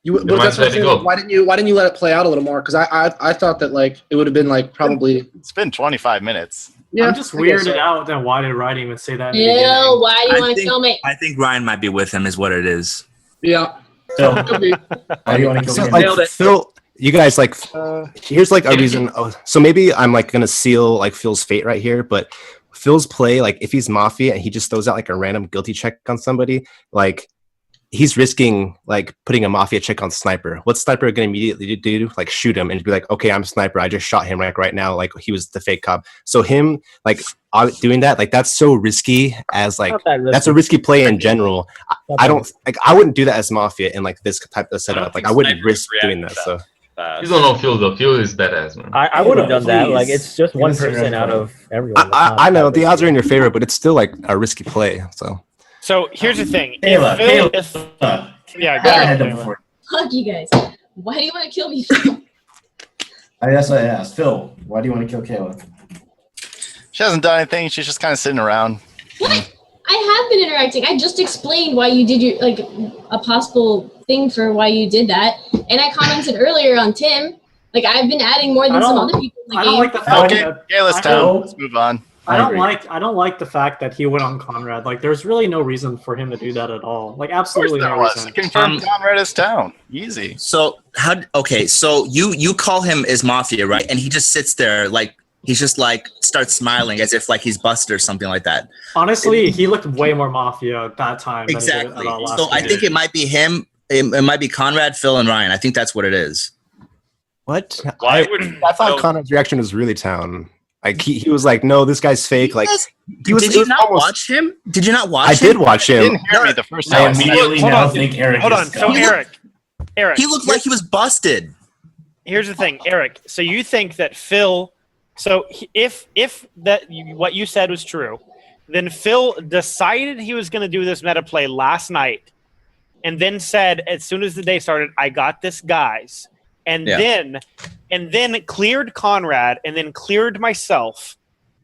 But that's what I'm saying. Like, why didn't you let it play out a little more? Because I thought that like it would have been like probably. It's been 25 minutes. Yeah, I'm just weirded out. Then why did Ryan even say that? Ew, why do you want to kill me? I think Ryan might be with him, is what it is. Yeah. Phil, why do you want to kill me? Like, Phil, you guys like. Here's like a reason. Oh, so maybe I'm like gonna seal like Phil's fate right here, but Phil's play, like if he's Mafia and he just throws out like a random guilty check on somebody, like. He's risking like putting a Mafia check on Sniper. What's Sniper gonna immediately do? Like shoot him and be like, okay, I'm Sniper. I just shot him like right now. Like he was the fake cop. So him like doing that, like that's so risky. As like that's a risky play in general. I don't like. I wouldn't do that as Mafia in like this type of setup. Like I wouldn't risk doing that. So you don't know Fuel though. Fuel is badass, man. I would have done that. Like it's just one person out of everyone. I know the odds are in your favor, but it's still like a risky play. So here's the thing. Kayla, yeah, go ahead. Fuck you guys. Why do you want to kill me, Phil? I asked. Phil, why do you want to kill Kayla? She hasn't done anything. She's just kind of sitting around. What? I have been interacting. I just explained why you did your like a possible thing for why you did that, and I commented earlier on Tim. Like I've been adding more than some other people in the I game. don't like the fact Okay, that Kayla's turn. Let's move on. I don't like the fact that he went on Conrad. Like, there's really no reason for him to do that at all. Like, absolutely no reason. Confirmed Conrad is down. Easy. So so you call him as Mafia, right? And he just sits there like he's just like starts smiling as if like he's busted or something like that. Honestly, he looked way more Mafia at that time. Exactly. Than he did at last So I think it might be him. It might be Conrad, Phil, and Ryan. I think that's what it is. What? Why I would thought Conrad's reaction was really town. Like he was like, no, this guy's fake. Like he was. Did you not watch him? Did you not watch I him? did watch him. You didn't hear me the first I time. immediately now think Eric. Hold on. So Eric. He looked like he was busted. Here's the thing, Eric. So you think that Phil? So if what you said was true, then Phil decided he was going to do this meta play last night, and then said as soon as the day started, "I got this, guys," and then cleared Conrad, and then cleared myself,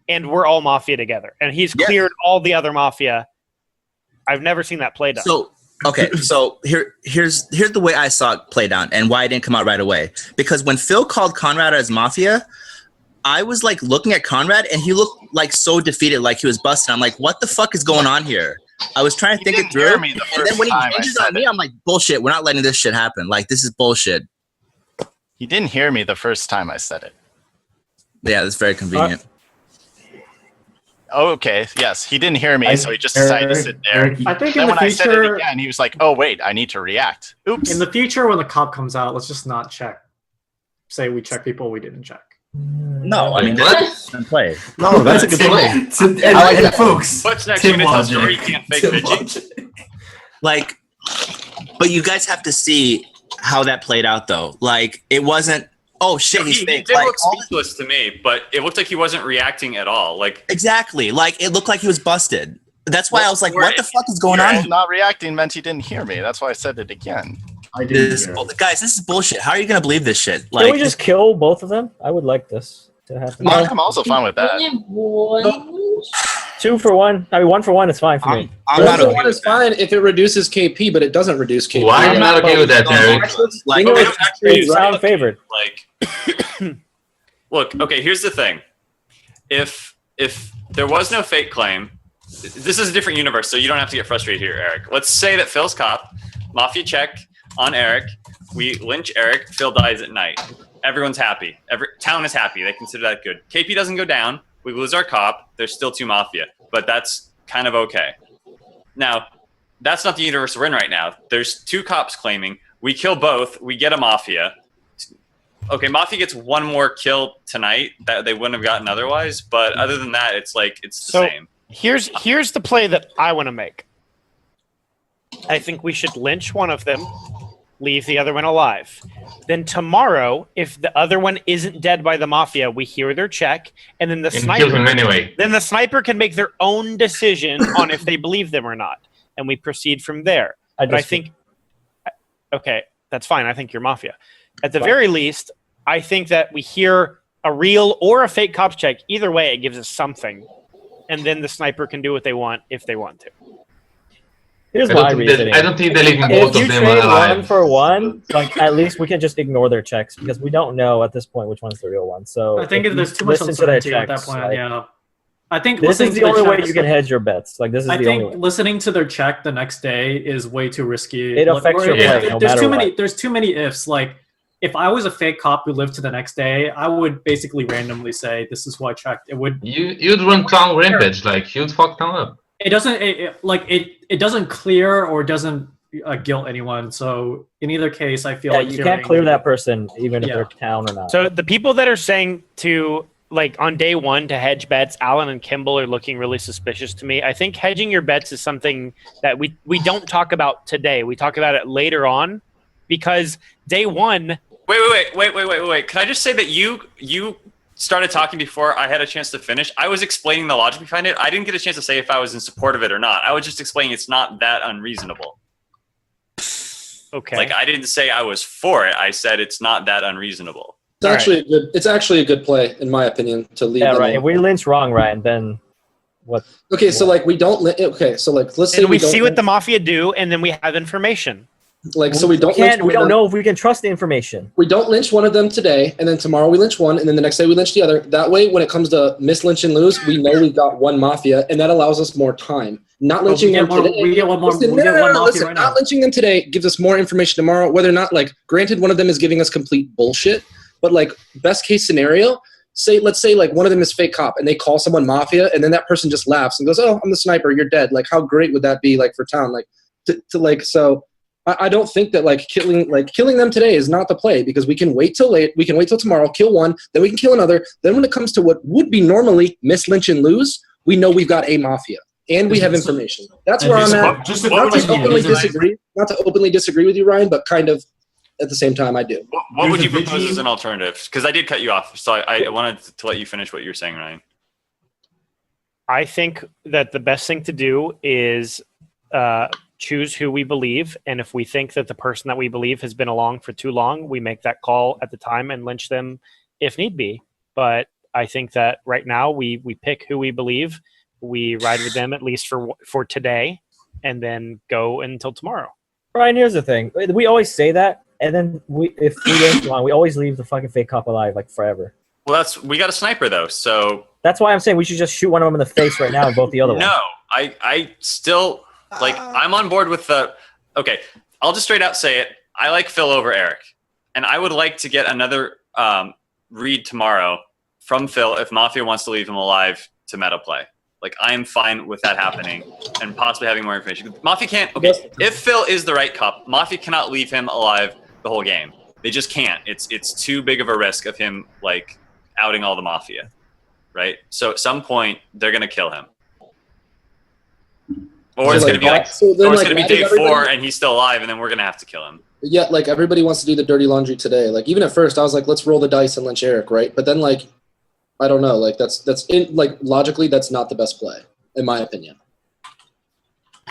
and we're all Mafia together. And he's cleared all the other Mafia. I've never seen that play done. So okay, so here's the way I saw it play down and why it didn't come out right away. Because when Phil called Conrad as Mafia, I was like looking at Conrad and he looked like so defeated, like he was busted. I'm like, what the fuck is going on here? I was trying to think it through. And then when he changes on me, I'm like, bullshit, we're not letting this shit happen. Like, this is bullshit. He didn't hear me the first time I said it. Yeah, that's very convenient. Oh, okay. Yes, he didn't hear me, so he just decided to sit there. I think then in the when I said it future, again, he was like, "Oh wait, I need to react." Oops. in the future when the cop comes out, let's just not check. Say we check people we didn't check. No, I mean that's a play. No, that's a good play. I like that, folks. What's next? Tim You're gonna tell logic. story you can't fake Tim Vigi? Like, but you guys have to see how that played out, though. Like, it wasn't. Oh shit, he's He fake. did Like, look speechless to me, but it looked like he wasn't reacting at all. Like exactly. Like it looked like he was busted. That's why I was like, what the fuck is going on? Not reacting meant he didn't hear me. That's why I said it again. I did. Guys, this is bullshit. How are you gonna believe this shit? Can we just kill both of them? I would like this to happen. I'm also fine with that. Two for one. I mean, one for one is fine for me. I'm not okay one is fine if it reduces KP, but it doesn't reduce KP. Why are you not okay with that, Derek? Like, You know, it's sound favored. Like, look, okay. Here's the thing: if there was no fake claim, this is a different universe, so you don't have to get frustrated here, Eric. Let's say that Phil's cop, Mafia check on Eric. We lynch Eric. Phil dies at night. Everyone's happy. Every town is happy. They consider that good. KP doesn't go down. We lose our cop. There's still two Mafia, but that's kind of okay. Now, that's not the universe we're in right now. There's two cops claiming. We kill both. We get a Mafia. Okay, Mafia gets one more kill tonight that they wouldn't have gotten otherwise, but other than that, it's like it's the same. Here's the play that I want to make. I think we should lynch one of them, leave the other one alive. Then tomorrow, if the other one isn't dead by the Mafia, we hear their check, and then the sniper kill him anyway. Then the sniper can make their own decision on if they believe them or not, and we proceed from there. But I think, okay, that's fine. I think you're Mafia. At the very least, I think that we hear a real or a fake cops check. Either way, it gives us something, and then the sniper can do what they want if they want to. Here's I my don't think that- reasoning. I don't think they're leaving If both you of them trade alive. one for one, like at least we can just ignore their checks because we don't know at this point which one's the real one. So I think if there's you too much listen to their uncertainty at that checks, point. like, Yeah, I think this listening is to the only way checks- you can hedge your bets. Like this is I the only think way. listening to their check the next day is way too risky. It affects your There's play no there's matter too what. many. There's too many ifs. Like if I was a fake cop who lived to the next day, I would basically randomly say, "This is who I checked." It would. You'd run town rampage, like you'd fuck town up. It doesn't. It doesn't clear or doesn't guilt anyone. So in either case, I feel Yeah, like you can't clear zeroing- that person even if Yeah. they're town or not. So the people that are saying to like on day one to hedge bets, Alan and Kimball are looking really suspicious to me. I think hedging your bets is something that we don't talk about today. We talk about it later on because day one. Wait. Can I just say that you started talking before I had a chance to finish? I was explaining the logic behind it. I didn't get a chance to say if I was in support of it or not. I was just explaining it's not that unreasonable. Okay. Like I didn't say I was for it. I said it's not that unreasonable. It's actually a good play, in my opinion, to leave. Yeah, them right. in. If we lynch wrong, Ryan, then what? Okay, so like we don't. Okay, so like let's say And we don't see what lynch- the mafia do, and then we have information. like so we don't. We lynch one don't of them- know if we can trust the information. We don't lynch one of them today, and then tomorrow we lynch one, and then the next day we lynch the other. That way, when it comes to miss, lynch, and lose, we know we've got one mafia, and that allows us more time. Not lynching them today. We get one more. Listen, We get one mafia listen, right not now. lynching them today gives us more information tomorrow. Whether or not, like, granted, one of them is giving us complete bullshit, but like best case scenario, let's say like one of them is fake cop, and they call someone mafia, and then that person just laughs and goes, "Oh, I'm the sniper. You're dead." Like, how great would that be, like for town, like to like so. I don't think that like killing them today is not the play because we can wait till late. We can wait till tomorrow, kill one, then we can kill another. Then when it comes to what would be normally miss, lynch, and lose, we know we've got a mafia and we have information. That's where I'm at. Just a Not quick to question. openly disagree. Not to openly disagree with you, Ryan, but kind of at the same time, I do. What would you There's a propose Vigi- as an alternative? Because I did cut you off, so I wanted to let you finish what you were saying, Ryan. I think that the best thing to do is choose who we believe, and if we think that the person that we believe has been along for too long, we make that call at the time and lynch them if need be. But I think that right now we pick who we believe, we ride with them at least for today, and then go until tomorrow. Ryan, here's the thing: we always say that, and then if we lynch wrong, we always leave the fucking fake cop alive like forever. Well, we got a sniper though, so That's why I'm saying we should just shoot one of them in the face right now and vote the other one. no. I still like. I'm on board with the. Okay, I'll just straight out say it. I like Phil over Eric, and I would like to get another read tomorrow from Phil if Mafia wants to leave him alive to meta play. Like I am fine with that happening and possibly having more information. Mafia can't. Okay, if Phil is the right cop, Mafia cannot leave him alive the whole game. They just can't. It's too big of a risk of him like outing all the Mafia, right? So at some point they're gonna kill him, or So, it's like, gonna be like, so then, or it's like, gonna be why does day everybody- 4 and he's still alive, and then we're gonna have to kill him. Yeah, like everybody wants to do the dirty laundry today. Like even at first, I was like, let's roll the dice and lynch Eric, right? But then like, I don't know, like that's in like logically, that's not the best play, in my opinion.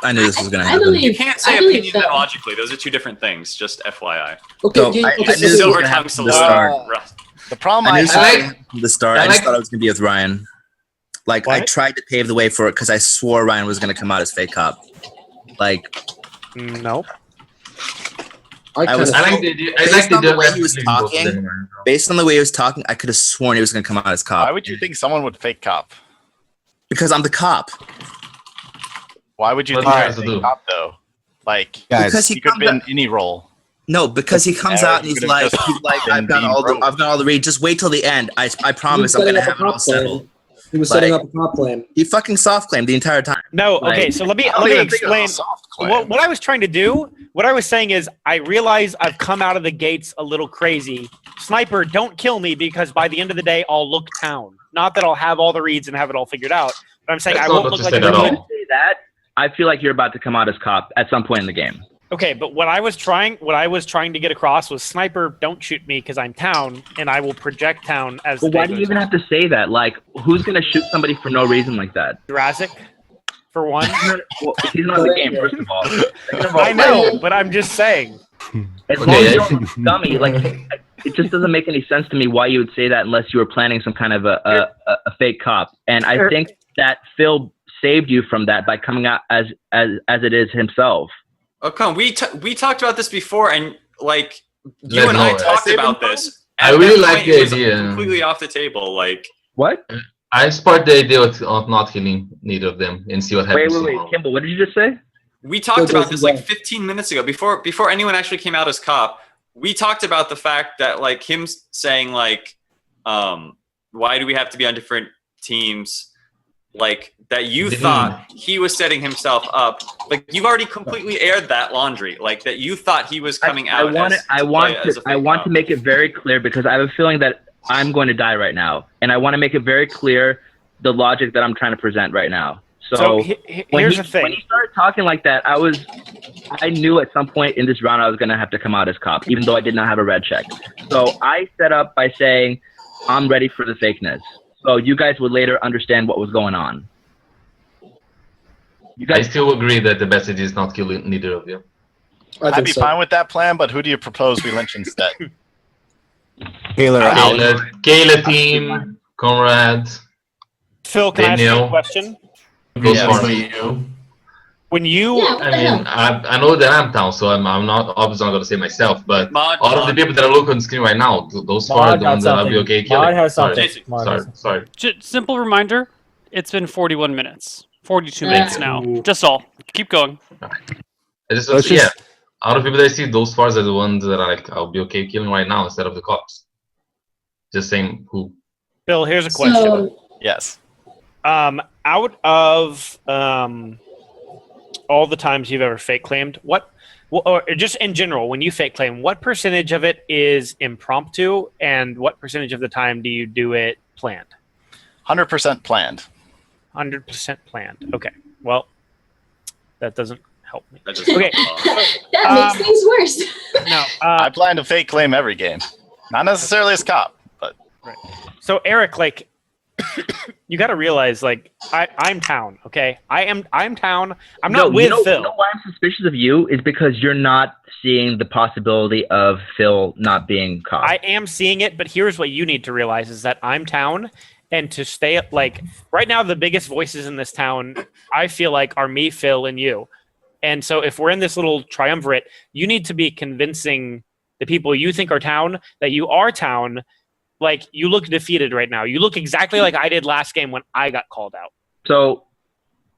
I knew this was going to I happen. believe- You can't say I believe opinion and Phil. logically; those are two different things. Just FYI. Okay, So, yeah, I okay, knew so this was Silver gonna tongue happen from the salute. start. Rust. The problem I I knew this have. was gonna happen from the start. I just thought it was going to be with Ryan. Like, I What? tried to pave the way for it because I swore Ryan was going to come out as fake cop. Like, Nope. I was- I like the based on the way idea he was of both of talking, them. based on the way he was talking, I could have sworn he was going to come out as cop. Why would you think someone would fake cop? Because I'm the cop. Why would you What think do you you're have to fake do? cop though? Like, Guys, Because he he could have comes been out, any role. no, because he comes Eric out and he's could've like, just been I've got being all the, broke. I've got all the read. Just wait till the end. I promise He I'm was going to setting have up it a all cop plan. settled. He was setting Like- up a cop plan. He fucking soft claimed the entire time. No. Like, Okay. So let me I don't let me even think it was a explain. soft claim. What I was trying to do, what I was saying is, I realize I've come out of the gates a little crazy. Sniper, don't kill me because by the end of the day, I'll look town. Not that I'll have all the reads and have it all figured out, but I'm saying That's I not won't what look you like said a at good. all. say that, I feel like you're about to come out as cop at some point in the game. Okay, but what I was trying to get across was, Sniper, don't shoot me because I'm town, and I will project town as. But the why day do you goes even on. have to say that? Like, who's gonna shoot somebody for no reason like that? Jurassic, for one? Well, he's not in the game, first of all. Second of all, I know, but I'm just saying. As long Okay, as you're a dummy, like, it just doesn't make any sense to me why you would say that unless you were planning some kind of a fake cop. And I think that Phil saved you from that by coming out as it is himself. Oh, come on. We talked about this before, and like you Let and I know it. talked about this. I At really that like point, the it was idea. completely off the table. Like What? I support the idea of not killing neither of them and see what happens. Wait, tomorrow. Kimball, what did you just say? we talked about this like 15 minutes ago before anyone actually came out as cop. We talked about the fact that like him saying like, why do we have to be on different teams? Like that you thought he was setting himself up. Like you've already completely aired that laundry. Like that you thought he was coming out. I want to make it very clear because I have a feeling that I'm going to die right now, and I want to make it very clear the logic that I'm trying to present right now. So here's the thing. When he started talking like that, I knew at some point in this round I was going to have to come out as cop, even though I did not have a red check. So I set up by saying, I'm ready for the fakeness. So you guys would later understand what was going on. I still agree that the best idea is not killing neither of you. I'd be fine with that plan, but who do you propose we lynch instead? Kayla team, Conrad. Phil, can I ask you a Daniel. question? Those Yeah, four. what you. When you, I mean, I know that I'm down, so I'm not obviously not going to say myself, but all of the people that are looking on the screen right now, those four are the ones that I'll be okay killing. Mod has Sorry. something. Sorry. Simple reminder, it's been 41 minutes. 42 minutes now. Just all. Keep going. Out of people that I see, those four are the ones that are like, I'll be okay killing right now instead of the cops. Just saying who. Bill, here's a question. Yes. Out of all the times you've ever fake claimed, or just in general, when you fake claim, what percentage of it is impromptu, and what percentage of the time do you do it planned? 100% planned. 100% planned. Okay. Well, that doesn't help me. Okay. That makes things worse. No. I plan to fake claim every game. Not necessarily as cop, but. Right. So, Eric, like, you got to realize, like, I'm town, okay? I'm town. I'm not with Phil. You know why I'm suspicious of you is because you're not seeing the possibility of Phil not being caught. I am seeing it, but here's what you need to realize is that I'm town, and to stay, like, right now the biggest voices in this town, I feel like, are me, Phil, and you. And so if we're in this little triumvirate, you need to be convincing the people you think are town that you are town. Like, you look defeated right now. You look exactly like I did last game when I got called out. So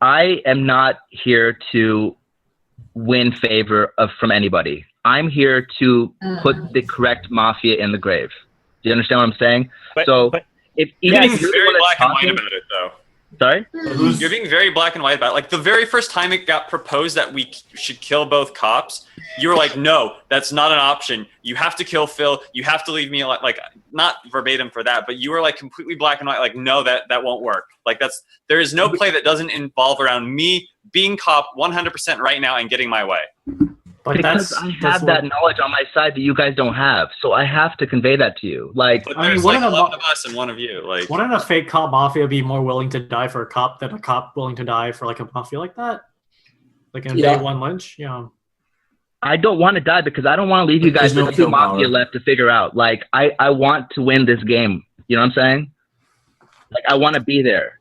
I am not here to win favor from anybody. I'm here to put the correct mafia in the grave. Do you understand what I'm saying? If You're even being very black and white about it, though. Sorry? You're being very black and white about it. Like, the very first time it got proposed that we should kill both cops, you were like, no, that's not an option. You have to kill Phil. You have to leave me alone. Like, not verbatim for that, but you were like completely black and white. Like, no, that won't work. Like, there is no play that doesn't involve around me being cop 100% right now and getting my way. But because I have that knowledge on my side that you guys don't have, so I have to convey that to you. Like, but there's like 11 of us and one of you. Like, wouldn't a fake cop mafia be more willing to die for a cop than a cop willing to die for like a mafia like that? Like in day one lynch, yeah. I don't want to die because I don't want to leave you guys with two mafia left to figure out. Like, I want to win this game. You know what I'm saying? Like, I want to be there.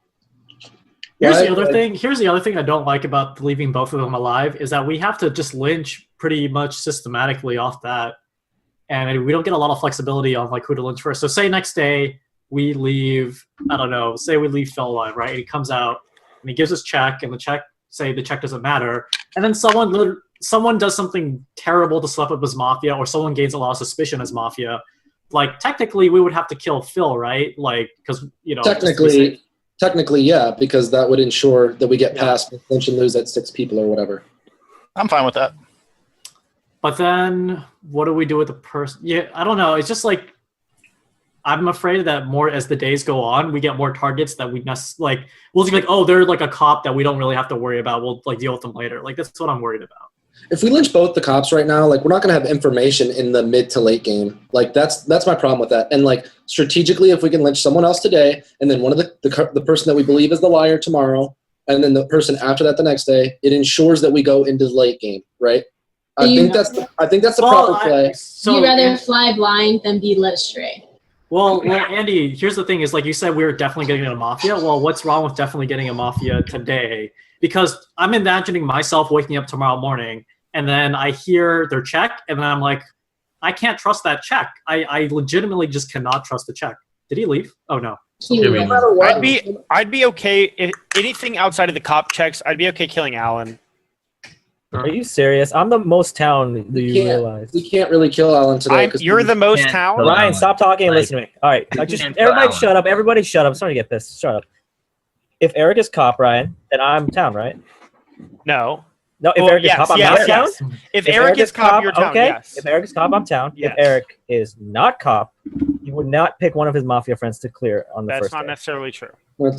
Here's the other thing. Here's the other thing I don't like about leaving both of them alive is that we have to just lynch pretty much systematically off that, and we don't get a lot of flexibility on like who to lynch first. So say next day we leave, I don't know, say we leave Phil alive, right? And he comes out and he gives us check, and the check doesn't matter, and then someone does something terrible to slap up his mafia, or someone gains a lot of suspicion as mafia. Like technically, we would have to kill Phil, right? Like because Technically, yeah, because that would ensure that we get past lynch and lose at 6 people or whatever. I'm fine with that. But then, what do we do with the person? Yeah, I don't know. It's just like, I'm afraid that more as the days go on, we get more targets that we'll just be like, oh, they're like a cop that we don't really have to worry about. We'll like deal with them later. Like that's what I'm worried about. If we lynch both the cops right now, like we're not going to have information in the mid to late game. Like that's my problem with that. And like strategically, if we can lynch someone else today, and then one of the person that we believe is the liar tomorrow, and then the person after that the next day, it ensures that we go into the late game, right? I think that's the proper play. So you'd rather fly blind than be led astray. Well, Andy, here's the thing: is like you said, we were definitely getting a Mafia. Well, what's wrong with definitely getting a Mafia today? Because I'm imagining myself waking up tomorrow morning, and then I hear their check, and then I'm like, I can't trust that check. I legitimately just cannot trust the check. Did he leave? Oh no. No matter what, I'd be okay if anything outside of the cop checks. I'd be okay killing Alan. Are you serious? I'm the most town. Do you realize? We can't really kill Alan today. You're the most town. Ryan, stop talking and listen to me. All right, everybody shut up. Everybody shut up. I'm starting to get pissed. Shut up. If Eric is cop, Ryan, then I'm town, right? No. No, if Eric is cop, I'm not town. If Eric is cop, you're town. Okay. Yes. If Eric is cop, I'm town. Yes. If Eric is not cop, he would not pick one of his Mafia friends to clear on the That's first not day. necessarily true. Well,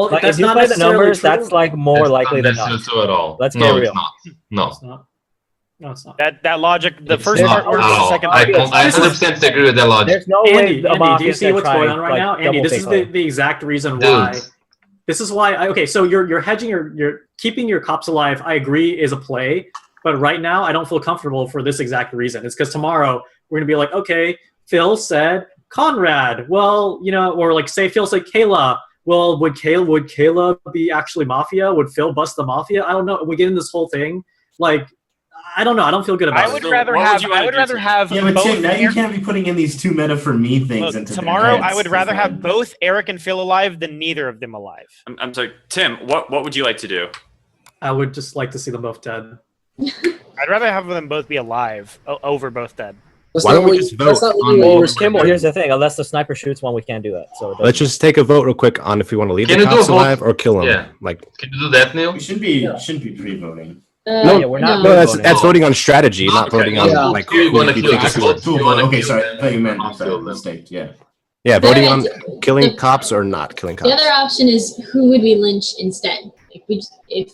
Like, that's if you not play the necessarily numbers, true. that's like more likely than not. True at all. Let's no, get real. It's not. No. It's not. No, it's not. That logic, the It's first not part works, at the all. second I part. 100% agree with that logic. There's no Andy, way. Andy, do you see what's going on right now? Andy, this is the exact reason why. Dude. This is why. Okay, so you're hedging you're keeping your cops alive. I agree is a play, but right now I don't feel comfortable for this exact reason. It's because tomorrow we're gonna be like, okay, Phil said Conrad. Well, you know, or like say Phil said Kayla. Well, would Kayla be actually Mafia? Would Phil bust the Mafia? I don't know. We get in this whole thing. Like, I don't know. I don't feel good about it. I would rather have. Yeah, but both Tim, now you Eric- can't be putting in these two meta for me things Look, into tomorrow, their heads. I would rather have both Eric and Phil alive than neither of them alive. I'm sorry, Tim. What would you like to do? I would just like to see them both dead. I'd rather have them both be alive over both dead. Why don't we just vote on Kimball, here's the thing. Unless the sniper shoots one, we can't do that. So Let's just take a vote real quick on if we want to leave Can the you do a cops vote? alive or kill them. Yeah. Like, Can you do that, Neil? We shouldn't be pre-voting. no, yeah, we're not. no, that's voting on strategy, not voting on Yeah. like You who wanna you kill think is them. good. Cool. You wanna Okay, kill sorry. them. I thought you meant I'll kill them. mistake. Yeah. Yeah, voting The- on killing the- cops or not killing The cops. other option is who would we lynch instead? If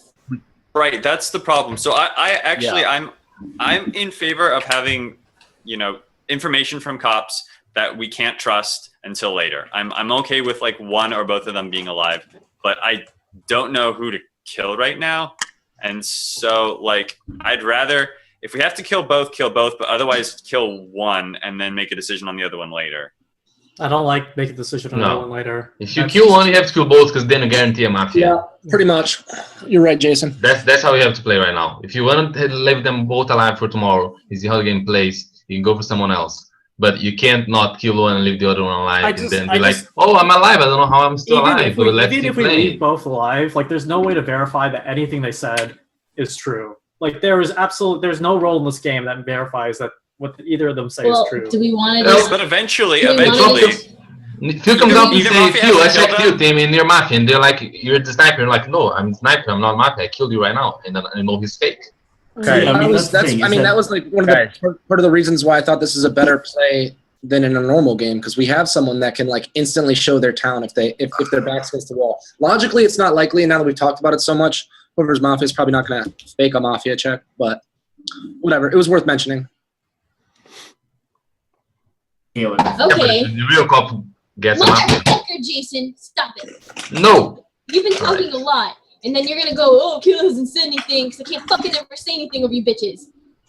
Right, that's the problem. So I actually I'm in favor of having, information from cops that we can't trust until later. I'm okay with like one or both of them being alive, but I don't know who to kill right now. And so like I'd rather, if we have to kill both, but otherwise kill one and then make a decision on the other one later. I don't like making a decision on No. that one later. If you kill one, you have to kill both because then you guarantee a Mafia. Yeah, pretty much. You're right, Jason. That's how you have to play right now. If you want to leave them both alive for tomorrow, is how the game plays. You can go for someone else, but you can't not kill one and leave the other one alive and then be like, "Oh, I'm alive. I don't know how I'm still alive." But let's Even keep if we playing. leave both alive, like there's no way to verify that anything they said is true. Like there's no role in this game that verifies that what either of them say well, is true. do we want to No, just but eventually, Do we wanna Phil comes up and Either says, Mafia "Phil, I has to checked kill you, Tim, and you're Mafia," and they're like, "You're the sniper." You're like, "No, I'm the sniper. I'm not Mafia. I killed you right now," and then I know he's fake. Okay. Yeah, I mean, That was like one of the part of the reasons why I thought this is a better play than in a normal game, because we have someone that can like instantly show their town if their back's against the wall. Logically, it's not likely. And now that we've talked about it so much, whoever's Mafia is probably not going to fake a Mafia check. But whatever, it was worth mentioning. okay? Yeah, but the real cop gets a Mafia. Motherfucker, Jason, stop it. No. You've been talking a lot, and then you're gonna go, "Oh, Kayla hasn't said anything because I can't fucking ever say anything over you bitches."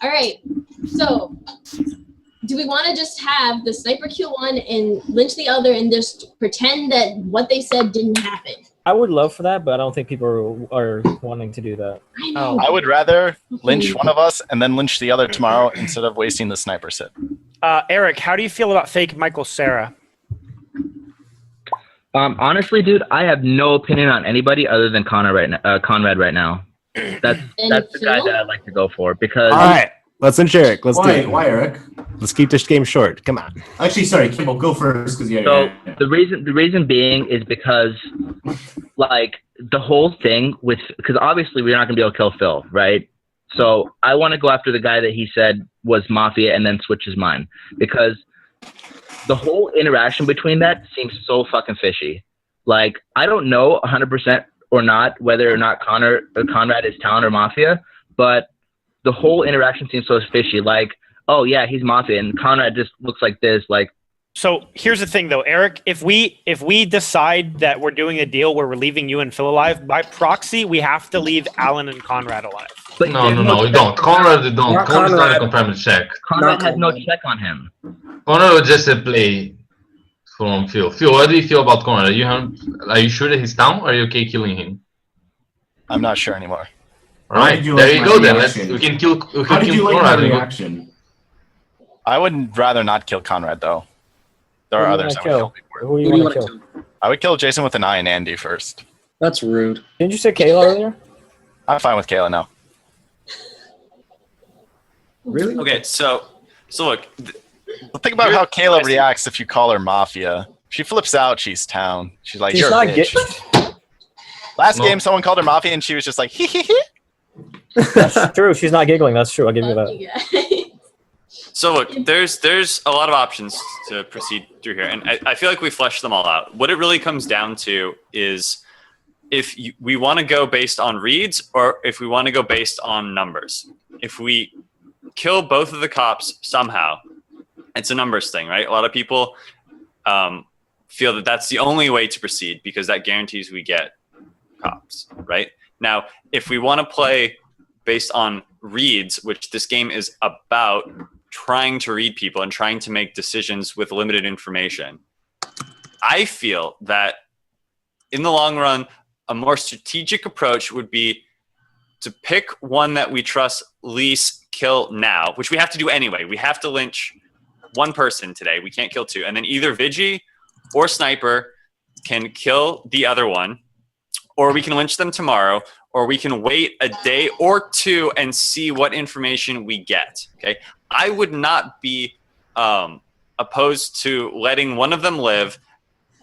All right, so do we want to just have the sniper kill one and lynch the other and just pretend that what they said didn't happen? I would love for that, but I don't think people are wanting to do that. I know. I would rather lynch one of us and then lynch the other tomorrow instead of wasting the sniper sit. Eric, how do you feel about fake Michael Sarah? Honestly, dude, I have no opinion on anybody other than Conrad right now. That's the guy that I'd like to go for because. All right, let's lynch Eric. Let's do it. Why, Eric? Let's keep this game short. Come on. Actually, sorry, Kimball, go first because So the reason being is because like the whole thing because obviously we're not gonna be able to kill Phil, right? So I want to go after the guy that he said was Mafia and then switch his mind because the whole interaction between that seems so fucking fishy. Like I don't know 100% or not whether or not Conrad is town or Mafia, but the whole interaction seems so fishy. Like, oh yeah, he's Mafia, and Conrad just looks like this. Like, So here's the thing, though, Eric. If we decide that we're doing a deal where we're leaving you and Phil alive, by proxy, we have to leave Alan and Conrad alive. but No, we don't. Conrad, we don't. Not Conrad's not a Conrad. confirmed check. Conrad has no check on him. Conrad was just a play from Phil. Phil, what do you feel about Conrad? Are you sure that he's down, or are you okay killing him? I'm not sure anymore. All right, did you there like you my go then. reaction? We can kill How did you like my Conrad. and go- reaction? I would rather not kill Conrad though. There Who are do you others I wanna would kill kill? before. Who do Who do you you want to want kill? to kill? I would kill Jason with an eye and Andy first. That's rude. Didn't you say Kayla earlier? I'm fine with Kayla now. Really? Okay, so look, But think about how Kayla reacts if you call her Mafia. She flips out. She's town. She's like, She's you're not a bitch. Last game, someone called her Mafia, and she was just like, hee hee hee. That's true. She's not giggling. That's true. I'll give you Fuck that. you guys. So look, there's a lot of options to proceed through here, and I feel like we fleshed them all out. What it really comes down to is if we want to go based on reads or if we want to go based on numbers. If we kill both of the cops somehow, it's a numbers thing, right? A lot of people feel that that's the only way to proceed because that guarantees we get cops, right? Now, if we want to play based on reads, which this game is about trying to read people and trying to make decisions with limited information, I feel that in the long run, a more strategic approach would be to pick one that we trust least, kill now, which we have to do anyway. We have to lynch one person today. We can't kill two. And then either Vigi or Sniper can kill the other one, or we can lynch them tomorrow, or we can wait a day or two and see what information we get. Okay, I would not be opposed to letting one of them live,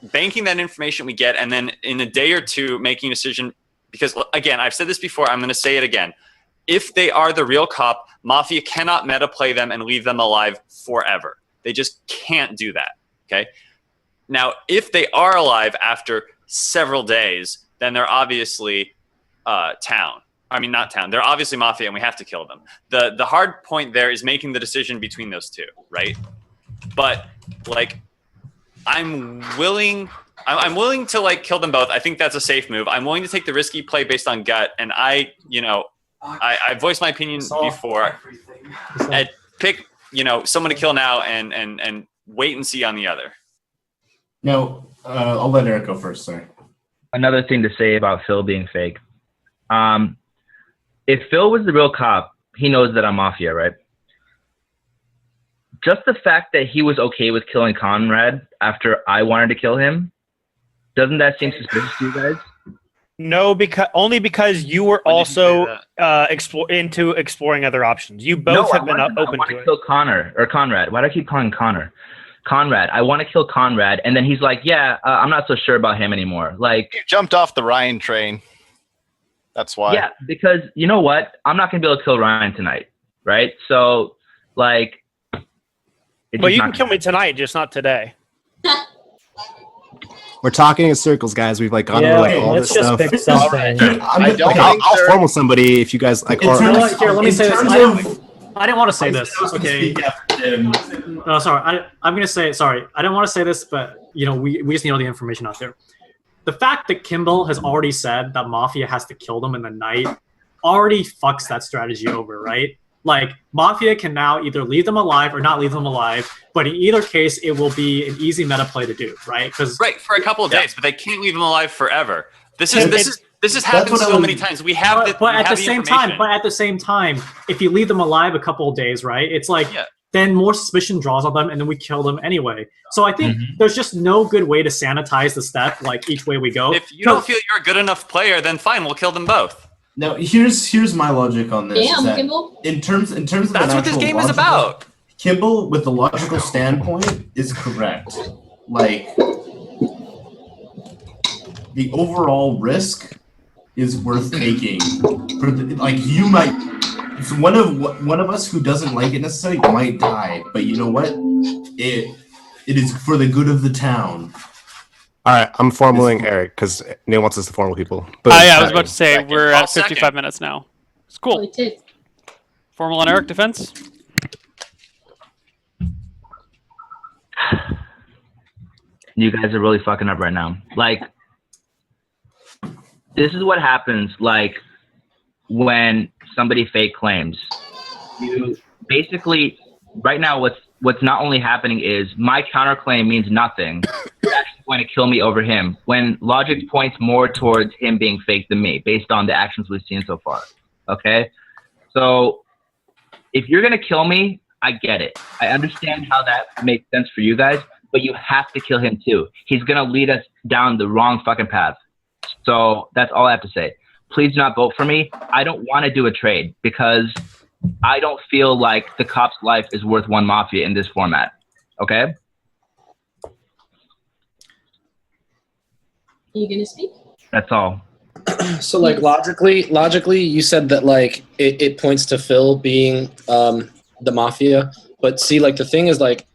banking that information we get, and then in a day or two making a decision. Because again, I've said this before, I'm going to say it again. If they are the real cop, Mafia cannot meta play them and leave them alive forever. They just can't do that. Okay. Now, if they are alive after several days, then they're obviously town. I mean, not town. They're obviously Mafia, and we have to kill them. The hard point there is making the decision between those two, right? But like, I'm willing to like kill them both. I think that's a safe move. I'm willing to take the risky play based on gut, and I voiced my opinion before. And pick someone to kill now and wait and see on the other. No, I'll let Eric go first. Sorry. Another thing to say about Phil being fake. If Phil was the real cop, he knows that I'm Mafia, right? Just the fact that he was okay with killing Conrad after I wanted to kill him, doesn't that seem suspicious to you guys? No, only because you were also into exploring other options. You both have been open to it. I want to kill Conrad. Why do I keep calling Connor? Conrad. I want to kill Conrad, and then he's like, "Yeah, I'm not so sure about him anymore." Like, you jumped off the Ryan train. That's why. Yeah, because you know what? I'm not gonna be able to kill Ryan tonight, right? So, like, but you can kill me tonight, just not today. We're talking in circles, guys. We've like gone over like all this stuff. Pick something. I'll formal somebody if you guys like. Here, let me say this. I didn't want to say this. Okay. Sorry. I'm gonna say sorry. I didn't want to say this, but we just need all the information out there. The fact that Kimball has already said that Mafia has to kill them in the night already fucks that strategy over, right? Like, Mafia can now either leave them alive or not leave them alive, but in either case, it will be an easy meta play to do, right? Right, for a couple of days, but they can't leave them alive forever. This has happened so many times. We have the But at the same time, if you leave them alive a couple of days, right? It's like then more suspicion draws on them, and then we kill them anyway. So I think there's just no good way to sanitize the step, like each way we go. If you don't feel you're a good enough player, then fine, we'll kill them both. Now, here's my logic on this. Damn, Kimball. In terms of that's what this game is about. Kimball, with the logical standpoint, is correct. Like, the overall risk is worth taking. You might. One of us who doesn't like it necessarily might die, but you know what? It is for the good of the town. All right, I'm formaling Eric because Neil wants us to formal people. I was about to say we're at 55 minutes now. It's cool. Formal and Eric defense. You guys are really fucking up right now. Like, this is what happens. Like, when somebody fake claims, you basically right now what's not only happening is my counterclaim means nothing. You're actually going to kill me over him, when logic points more towards him being fake than me, based on the actions we've seen so far. Okay? So if you're going to kill me, I get it. I understand how that makes sense for you guys, but you have to kill him too. He's going to lead us down the wrong fucking path. So that's all I have to say. Please do not vote for me. I don't want to do a trade because I don't feel like the cop's life is worth one Mafia in this format. Okay? Are you gonna speak? That's all. So like logically, you said that like it points to Phil being the Mafia, but see, like the thing is like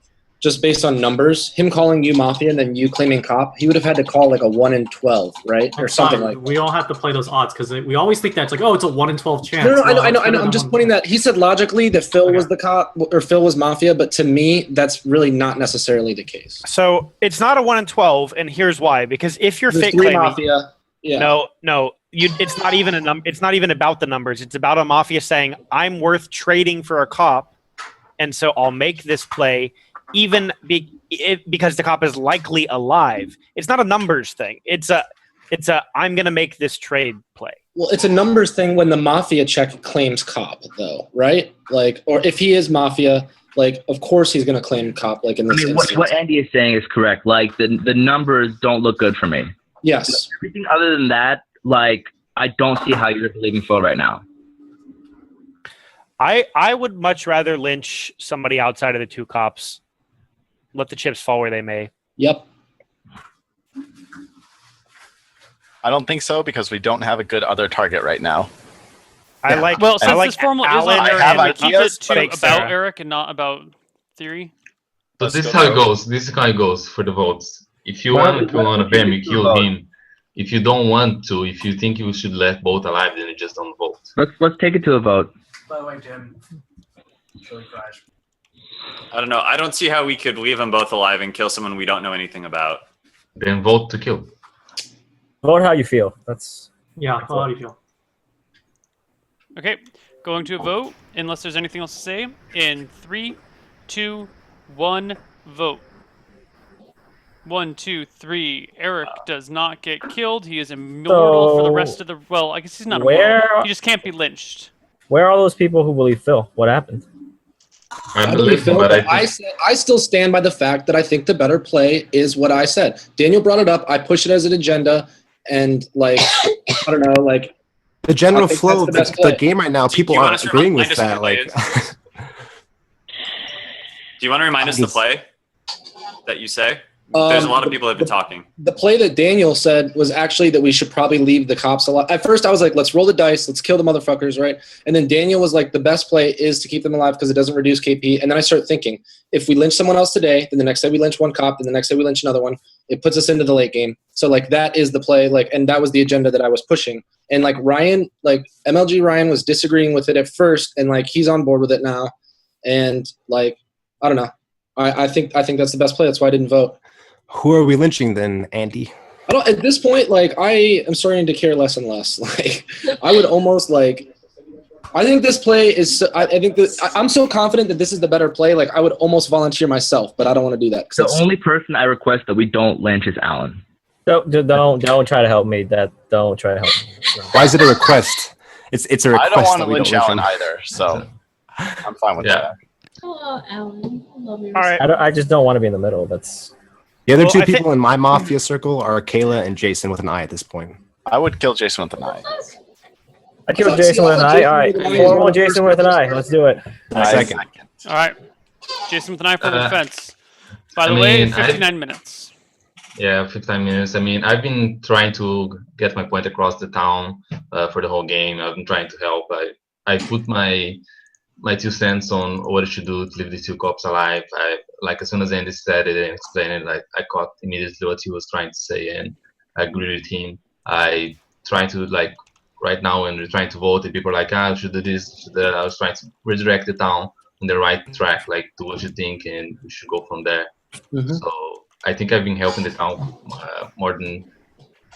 just based on numbers, him calling you Mafia and then you claiming cop, he would have had to call like a 1 in 12, right, or something like. We all have to play those odds because we always think that's like, oh, it's a 1 in 12 chance. No, I know. I'm just pointing that he said logically that Phil was the cop or Phil was Mafia, but to me, that's really not necessarily the case. So it's not a 1 in 12, and here's why. Because if you're There's fake 3 claiming, Mafia. Yeah. no, it's not even a number. It's not even about the numbers. It's about a Mafia saying, "I'm worth trading for a cop, and so I'll make this play, even because the cop is likely alive." It's not a numbers thing. It's a I'm gonna make this trade play. Well, it's a numbers thing when the Mafia check claims cop, though, right? Like, or if he is Mafia, like, of course he's gonna claim cop. Like in this instance. What Andy is saying is correct. Like the numbers don't look good for me. Yes. Everything other than that, like, I don't see how you're believing Phil right now. I would much rather lynch somebody outside of the 2 cops. Let the chips fall where they may. Yep. I don't think so because we don't have a good other target right now. I like. Well, since like this formula is Alan on I have Eric, keep it ideas, to but about Sarah. Eric and not about theory. So Let's this is go how it vote. goes. This is how it goes for the votes. If you Why want to don't kill one of you them, you do kill vote? him. If you don't want to, if you think you should let both alive, then you just don't vote. Let's take it to a vote. By the way, Jim, really crash. I don't know. I don't see how we could leave them both alive and kill someone we don't know anything about. Then vote to kill. Vote how you feel. That's Yeah, how do you feel? Okay, going to a vote. Unless there's anything else to say, in 3, 2, 1, vote. 1, 2, 3. Eric does not get killed. He is immortal for the rest of the. Well, I guess he's not immortal. He just can't be lynched. Where are all those people who believe Phil? What happened? I believe him, Phil, but but I think I still stand by the fact that I think the better play is what I said. Daniel brought it up. I push it as an agenda, and like I don't know, like The general I think flow of that's the best the play. game right now, people you want aren't us to agreeing remind with us that. what the Like, play is? Do you want to remind us the play that you say? There's a lot of people that have been talking. The play that Daniel said was actually that we should probably leave the cops alive. At first, I was like, let's roll the dice, let's kill the motherfuckers, right? And then Daniel was like, the best play is to keep them alive because it doesn't reduce KP. And then I started thinking, if we lynch someone else today, then the next day we lynch one cop, then the next day we lynch another one. It puts us into the late game. So like that is the play, like, and that was the agenda that I was pushing. And like Ryan, like MLG Ryan was disagreeing with it at first, and like he's on board with it now. And like, I don't know. I think that's the best play. That's why I didn't vote. who are we lynching then, Andy? I don't. At this point, like I am starting to care less and less. Like I would almost like. I think this play is. I think that I'm so confident that this is the better play. Like I would almost volunteer myself, but I don't want to do that. The only person I request that we don't lynch is Alan. Don't try to help me. Don't try to help me. Why is it a request? It's a request. I don't want that to we lynch don't Alan him. either, so I'm fine with that. Oh, Alan. I love your All right. I just don't want to be in the middle. That's The other Well, two I think- people in my Mafia circle are Kayla and Jason with an I at this point. I would kill Jason with an eye. I killed Jason with an eye. All right, formal Jason with an eye. Let's do it. Second. All right, Jason with an eye for the defense. By the I way, mean, 59 minutes. Yeah, 15 minutes. I mean, I've been trying to get my point across the town for the whole game. I've been trying to help. I put my 2 cents on what I should do to leave these 2 cops alive. Like as soon as Andy said it and explained it, like I caught immediately what he was trying to say, and I agree with him. I try to like right now when we're trying to vote, and people are like, I should do this, should do that. I was trying to redirect the town on the right track, like do what you think, and we should go from there. So I think I've been helping the town more than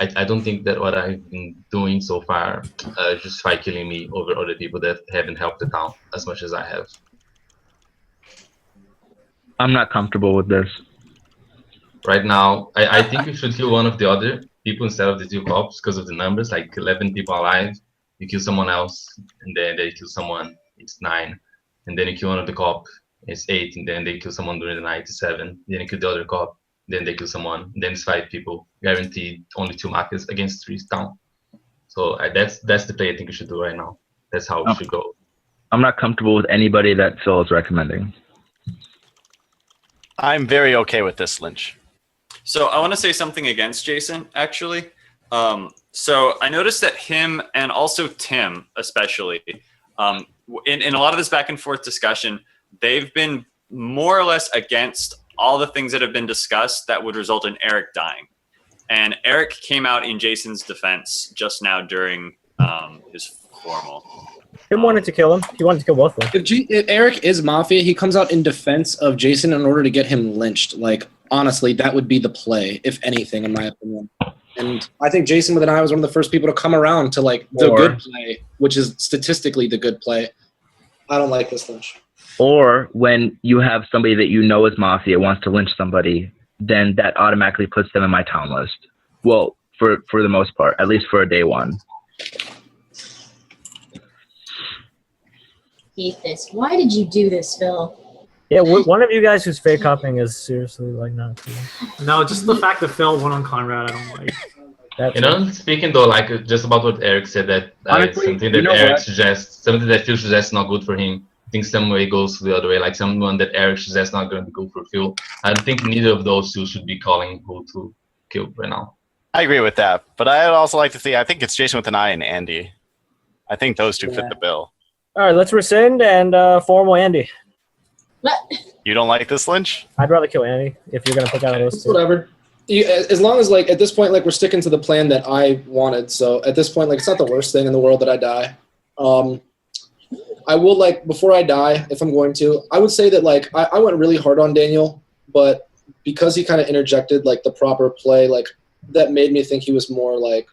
I don't think that what I've been doing so far justify killing me over other people that haven't helped the town as much as I have. I'm not comfortable with this. Right now, I think you should kill one of the other people instead of the two cops because of the numbers. Like 11 people alive, you kill someone else, and then they kill someone. It's 9, and then you kill one of the cop. It's 8, and then they kill someone during the night. It's 7. Then you kill the other cop. Then they kill someone. And then it's 5 people. Guaranteed only 2 markets against 3 down. So that's the play I think you should do right now. That's how it should go. I'm not comfortable with anybody that Phil is recommending. I'm very okay with this, Lynch. So I want to say something against Jason, actually. So I noticed that him and also Tim, especially, in a lot of this back and forth discussion, they've been more or less against all the things that have been discussed that would result in Eric dying. And Eric came out in Jason's defense just now during his formal. Tim wanted to kill him. He wanted to kill both of them. If Eric is Mafia, he comes out in defense of Jason in order to get him lynched. Like, honestly, that would be the play, if anything, in my opinion. And I think Jason with an eye was one of the first people to come around to, like, the good play, which is statistically the good play. I don't like this lynch. Or when you have somebody that you know is Mafia wants to lynch somebody, then that automatically puts them in my town list. Well, for the most part, at least for a day one. Hate this. Why did you do this, Phil? Yeah, one of you guys who's fake hopping is seriously like not cool. No, just the fact that Phil won on Conrad, I don't like. You know, speaking though, like just about what Eric said, that Honestly, something that you know Eric what? suggests, something that Phil suggests not good for him. I think some way goes the other way, like someone that Eric suggests not going to be good for Phil. I think neither of those two should be calling who to kill right now. I agree with that, but I'd also like to see. I think it's Jason with an eye and Andy. I think those two fit the bill. All right, let's rescind and formal Andy. What? You don't like this, Lynch? I'd rather kill Andy if you're gonna pick out those two. Whatever. As long as, like, at this point, like, we're sticking to the plan that I wanted. So at this point, like, it's not the worst thing in the world that I die. I will, like, before I die, if I'm going to, I would say that, like, I went really hard on Daniel, but because he kind of interjected, like, the proper play, like, that made me think he was more, like,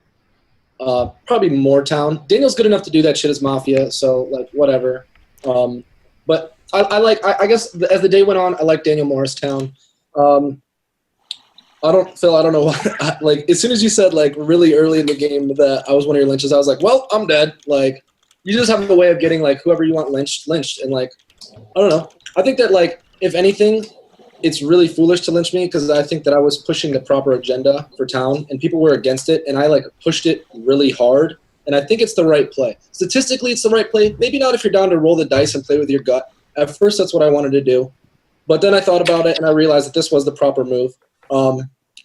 probably more town. Daniel's good enough to do that shit as Mafia, so, like, whatever. But I guess as the day went on, I like Daniel Morristown. I don't know why. Like, as soon as you said, like, really early in the game that I was one of your lynches, I was like, well, I'm dead. Like, you just have a way of getting, like, whoever you want lynched. And, like, I don't know. I think that, like, if anything, it's really foolish to lynch me because I think that I was pushing the proper agenda for town and people were against it, and I, like, pushed it really hard. And I think it's the right play. Statistically, it's the right play. Maybe not if you're down to roll the dice and play with your gut. At first, that's what I wanted to do. But then I thought about it, and I realized that this was the proper move.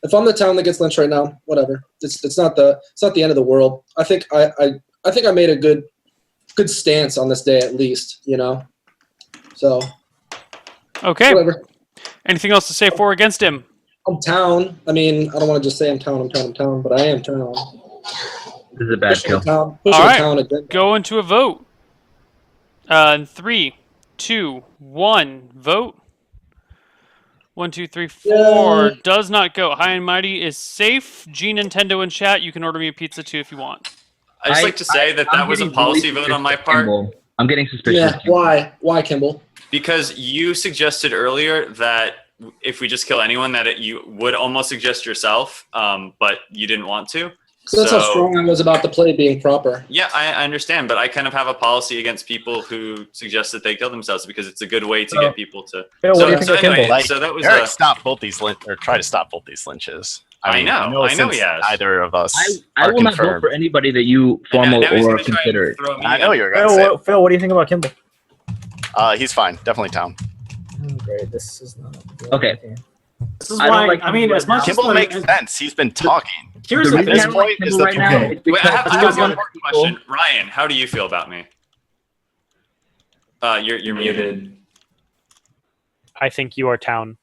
If I'm the town that gets lynched right now, whatever. It's not the end of the world. I think I made a good stance on this day at least, you know. So Okay. whatever. Anything else to say for or against him? I'm town. I mean, I don't want to just say I'm town, but I am town. This is a bad kill. All right, go into a vote. 3, 2, 1, vote. 1, 2, 3, 4. Yeah. Does not go. High and Mighty is safe. G Nintendo in chat. You can order me a pizza too if you want. I just like to say that was a policy vote on my part. I'm getting suspicious. Yeah. Why, Kimball? Because you suggested earlier that if we just kill anyone, that you would almost suggest yourself, but you didn't want to. So that's how strong I was about the play being proper. Yeah, I understand, but I kind of have a policy against people who suggest that they kill themselves because it's a good way to get people to. Phil, what do you think of anyway, Kimball? Like, so that was Eric stopped both these try to stop both these lynches. I know since he has. Neither of us I are will not vote confirmed. for anybody that you formal Now he's or gonna try and consider. throw me I in. know you're gonna say. Phil, what do you think about Kimball? He's fine. Definitely town. Great, this is not Okay. This is I don't why, like I mean, as much as Kimball makes sense. He's been talking. Here's The the reason this I thing. don't like point is Kimball that right now okay. is Wait, I have because one important question. Ryan, how do you feel about me? You're muted. I think you are town.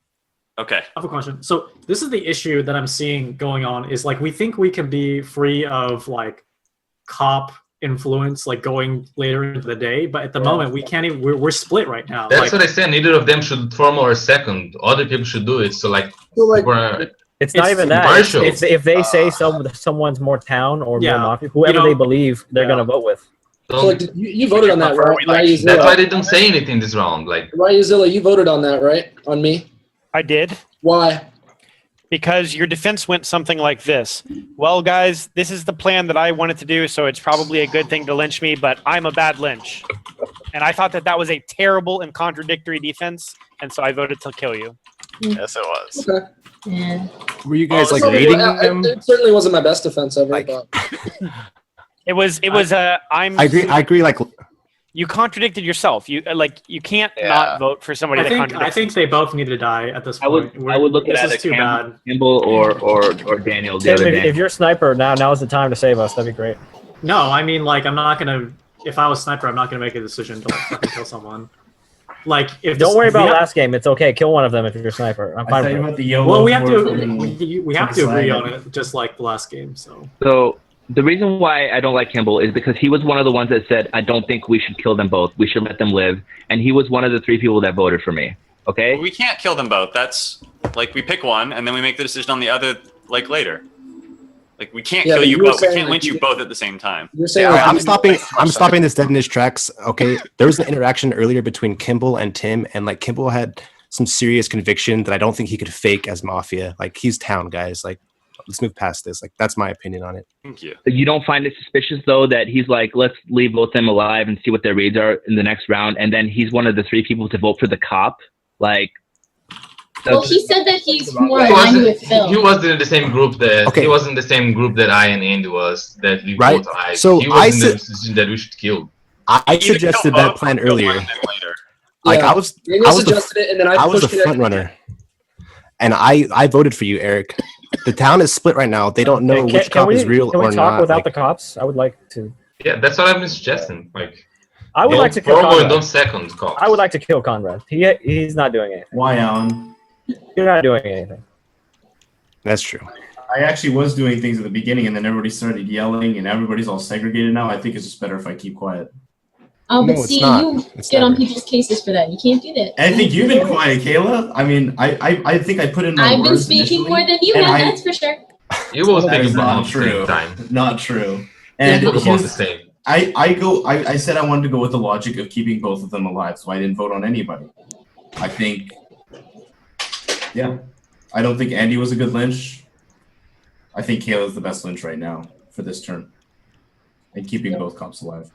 Okay. I have a question. So this is the issue that I'm seeing going on is like we think we can be free of like cop influence like going later into the day, but at the moment we can't even we're split right now. That's Like, what I said. Neither of them should formal or second. Other people should do it. So like, It's not It's even that. impartial. If they say someone's more town or Yeah. more mafia, whoever You know, they believe they're yeah. gonna vote with. Don't- So like, you voted on that, Before right? we, like, Ryuzilla? That's why they didn't say anything this round. Like, Ryuzilla, you voted on that, right? On me? I did. Why? Because your defense went something like this. Well, guys, this is the plan that I wanted to do, so it's probably a good thing to lynch me, but I'm a bad lynch. And I thought that that was a terrible and contradictory defense, and so I voted to kill you. Yes, it was. Okay. Yeah. Were you guys like Probably- reading them? It certainly wasn't my best defense ever, Like- but It was I'm I agree. Like, you contradicted yourself. You you can't Yeah. not vote for somebody that I contradicts. think they both need to die at this I would point. look This at is too it bad. as Campbell or Daniel. The Tim, other if Daniel. you're sniper, now is the time to save us. That'd be great. No, I mean, like, I'm not gonna. If I was sniper, I'm not gonna make a decision to like fucking kill someone. Like, if Don't this- worry if we about have- last game. It's okay. Kill one of them if you're sniper. I'm I fine thought you with it. about the YOLO. Well, we have to from- we have to from agree Slag. on it, just like the last game. So So the reason why I don't like Kimball is because he was one of the ones that said, I don't think we should kill them both. We should let them live. And he was one of the 3 people that voted for me. Okay? We can't kill them both. That's like we pick one and then we make the decision on the other like later. Like we can't Yeah, kill but you you were both. We saying can't that lynch you you- both at the same time. you're saying all right, like, I'm stopping this dead in his tracks. Okay, there was an interaction earlier between Kimball and Tim, and like Kimball had some serious conviction that I don't think he could fake as Mafia. Like, he's town, guys. Like, let's move past this. Like, that's my opinion on it. Thank you. You don't find it suspicious, though, that he's like, let's leave both them alive and see what their reads are in the next round. And then he's one of the 3 people to vote for the cop. Like, Well, he said that he's more he aligned with wasn't, Phil. he wasn't in the same group that Okay. he wasn't in the same group that I and Andy was. That we Right. both alive. So he I was in the said- decision that we should kill. I Either kill suggested both that or plan kill one earlier. and then later. Like, Yeah. I was Daniel the suggested it, and then I was the pushed it. front runner, and I voted for you, Eric. The town is split right now. They don't know Can- which can cop we, is real can we or talk not. without Like, the cops? I would like to. Yeah, that's what I've been suggesting. Like, I would like to kill Forward, Conrad. don't second cops. I would like to kill Conrad. He's not doing anything. Why, Alan? You're not doing anything. that's true. I actually was doing things at the beginning, and then everybody started yelling, and everybody's all segregated now. I think it's just better if I keep quiet. Oh, but No, it's see, not. you It's get on never. people's cases for that. You can't do that. And I think you've been quiet, Kayla. I mean, I think I put in my I've been words speaking initially, more than you and have, I- that's for sure. You both That thinking is about not the same true. time. Not true. You And both about here's- the same. I said I wanted to go with the logic of keeping both of them alive, so I didn't vote on anybody. I think, yeah, I don't think Andy was a good lynch. I think Kayla's the best lynch right now for this turn, and keeping both cops alive.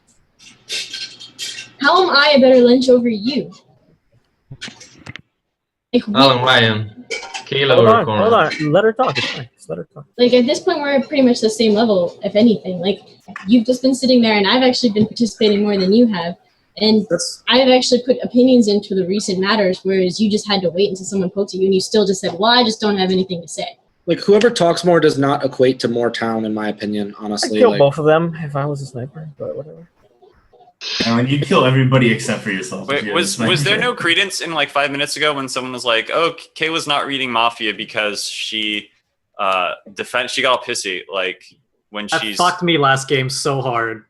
How am I a better lynch over you? Like, Alan, Ryan, Kayla, Hold or on, hold Conrad. on. Let her talk. It's fine. Just let her talk. like at this point, we're at pretty much the same level, if anything. Like, you've just been sitting there, and I've actually been participating more than you have. And I've actually put opinions into the recent matters, whereas you just had to wait until someone poked at you, and you still just said, well, I just don't have anything to say. Like, whoever talks more does not equate to more town, in my opinion, I'd honestly. kill Like, both of them if I was a sniper, but whatever. And you'd kill everybody except for yourself. if Wait, you're was the there sniper. no credence in like 5 minutes ago when someone was like, "Oh, Kayla's not reading Mafia because she she got all pissy like when that she's fucked me last game so hard.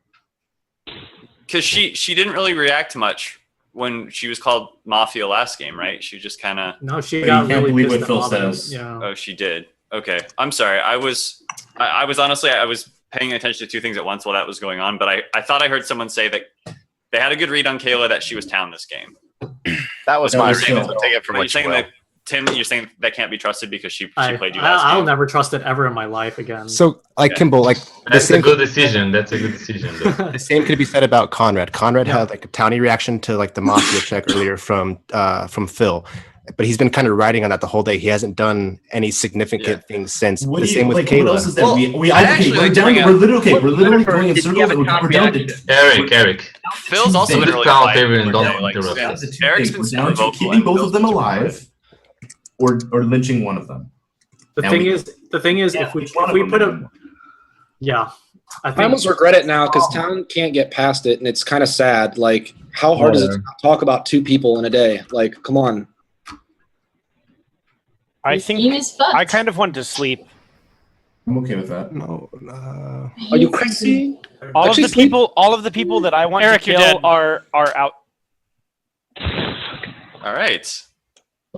because she didn't really react much when she was called Mafia last game, right? She just kind of No, she But got you can't really believe pissed what Phil at Robin. says. Yeah. oh she did. Okay, I'm sorry. I was honestly I was paying attention to 2 things at once while that was going on, but I thought I heard someone say that they had a good read on Kayla that she was town this game. That was That my was reading. Phil. So take it for But you're what you saying will. that Tim, you're saying that can't be trusted because she played you last I'll game. never trust it ever in my life again. So, like, Okay. Kimball, like, the That's a same, good decision. That's a good decision. Though. the same could be said about Conrad. Conrad had like a townie reaction to like the Mafia check earlier from Phil, but he's been kind of riding on that the whole day. He hasn't done any significant things since. What The do you, same with like, what else Kayla. is that? Well, we I okay, actually we're like down. doing it. We're literally What- we're literally whatever, going in if you circles. have a We're down to comprehension- Eric. Phil's also been Just really count quiet. everyone, don't Like, interrupt yeah, us. the two Eric's things. been We're down super to vocal. keeping both Phil's of them been super alive, or lynching one of them. The And thing we- is, Yeah, if we each one of them put a then. yeah, I I think almost regret it now because town can't get past it, and it's kind of sad. Like, how hard is it to not talk about 2 people in a day? Like, come on. I This think game is fucked. I kind of wanted to sleep. I'm okay with that. No, Are you crazy? All Actually, of the people that I want Eric, to you're kill dead. are out. All right.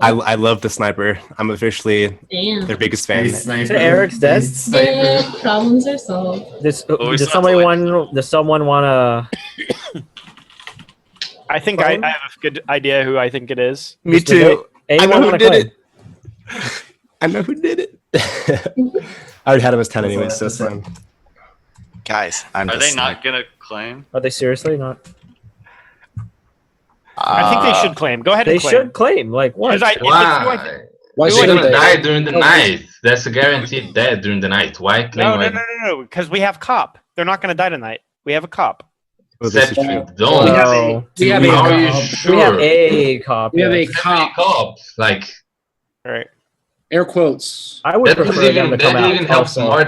I love the sniper. I'm officially Damn. their biggest fan. So Eric's dead. Yeah, problems are solved. Does someone wanna? I think I have a good idea who I think it is. Me too. I Anyone know who wanna did claim? it. I know who did it. I already had him as 10 anyway, so it's fine. Guys, Are they not gonna claim? Are they seriously not? I think they should claim. Go ahead They and claim. should claim. Like what? 'Cause I- Why? Why They're shouldn't gonna they? die during the No, night. That's a guaranteed death during the night. Why claim? No. Because we have cop. They're not going to die tonight. We have a cop. Well, this is true. Don't. We have a- we have a How are you cop. sure? We have a cop. We have a yes. cop. Cops. Like All right. Air quotes. I would that would prefer them even to come out. help also. more.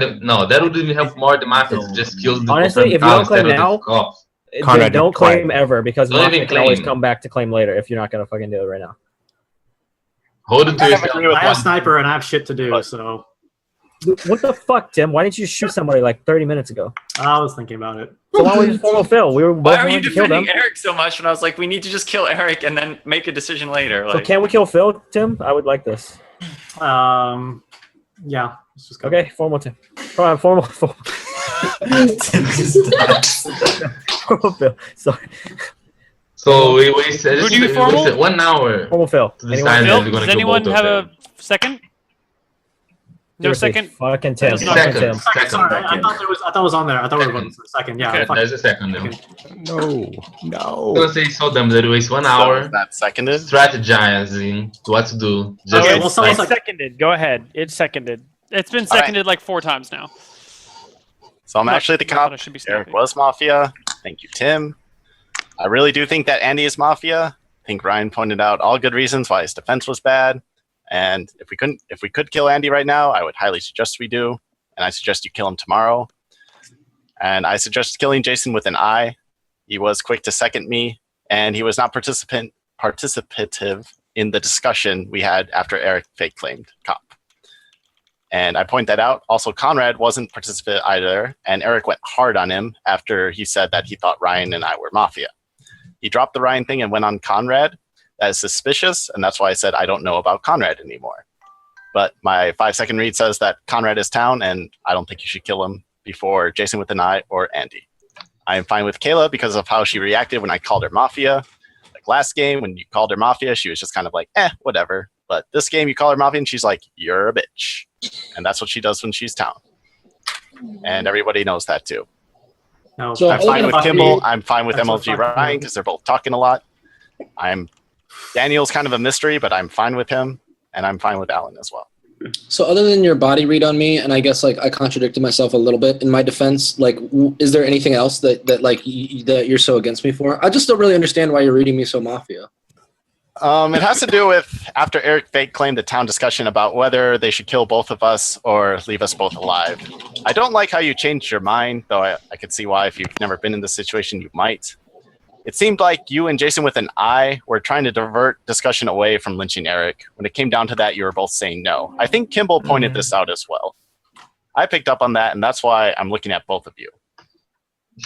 That would even help more the mafia to just kill the Honestly, if you don't claim now, Conrad, don't you're claim quiet. ever because Don't Mafia even can always claim. come back to claim later if you're not gonna fucking do it right now. Hold it to yourself. I have sniper and I have shit to do, so What the fuck, Tim? Why didn't you shoot somebody like 30 minutes ago? I was thinking about it. So why don't we just follow Phil? We were both Why are you wanting to kill them. defending Eric so much? And I was like, we need to just kill Eric and then make a decision later. So Like, can we kill Phil, Tim? I would like this. Yeah. Let's just go. Okay, formal Tim. Formal Phil. Sorry. So we wasted. Who do you we formal? wasted 1 hour Formal Phil. to decide Phil, that we're gonna does kill anyone both have of them. a second? No Seriously, second? Fucking Tim. There's no Fucking second. Tim. Sorry, I thought it was on there. I thought we were voting for the second. Yeah. Okay. fuck. There's a second. Though. No. I'm gonna say so them that we waste 1 So hour is that seconded? strategizing what to do. Just Okay, well, it's, someone's it's like- seconded. Go ahead. It's seconded. It's been All right. seconded like 4 times now. So I'm No, actually the I thought cop. it should be Eric snappy. was Mafia. Thank you, Tim. I really do think that Andy is Mafia. I think Ryan pointed out all good reasons why his defense was bad. And if we could kill Andy right now, I would highly suggest we do. And I suggest you kill him tomorrow. And I suggest killing Jason with an eye. He was quick to second me, and he was not participative in the discussion we had after Eric fake claimed cop. And I point that out. Also, Conrad wasn't participant either, and Eric went hard on him after he said that he thought Ryan and I were Mafia. He dropped the Ryan thing and went on Conrad. That is suspicious, and that's why I said I don't know about Conrad anymore. But my 5-second read says that Conrad is town, and I don't think you should kill him before Jason with an eye or Andy. I am fine with Kayla because of how she reacted when I called her Mafia. Like last game, when you called her Mafia, she was just kind of like, whatever. But this game, you call her Mafia, and she's like, you're a bitch. And that's what she does when she's town. And everybody knows that too. No. So I'm fine with Fuck Kimball. me. I'm fine with That's what MLG fucking Ryan me. because they're both talking a lot. Daniel's kind of a mystery, but I'm fine with him. And I'm fine with Alan as well. So other than your body read on me, and I guess like I contradicted myself a little bit in my defense, like is there anything else that like that you're so against me for? I just don't really understand why you're reading me so Mafia. It has to do with after Eric fake claimed the town discussion about whether they should kill both of us or leave us both alive. I don't like how you changed your mind, though I could see why if you've never been in this situation, you might. It seemed like you and Jason with an eye were trying to divert discussion away from lynching Eric. When it came down to that, you were both saying no. I think Kimball pointed this out as well. I picked up on that, and that's why I'm looking at both of you.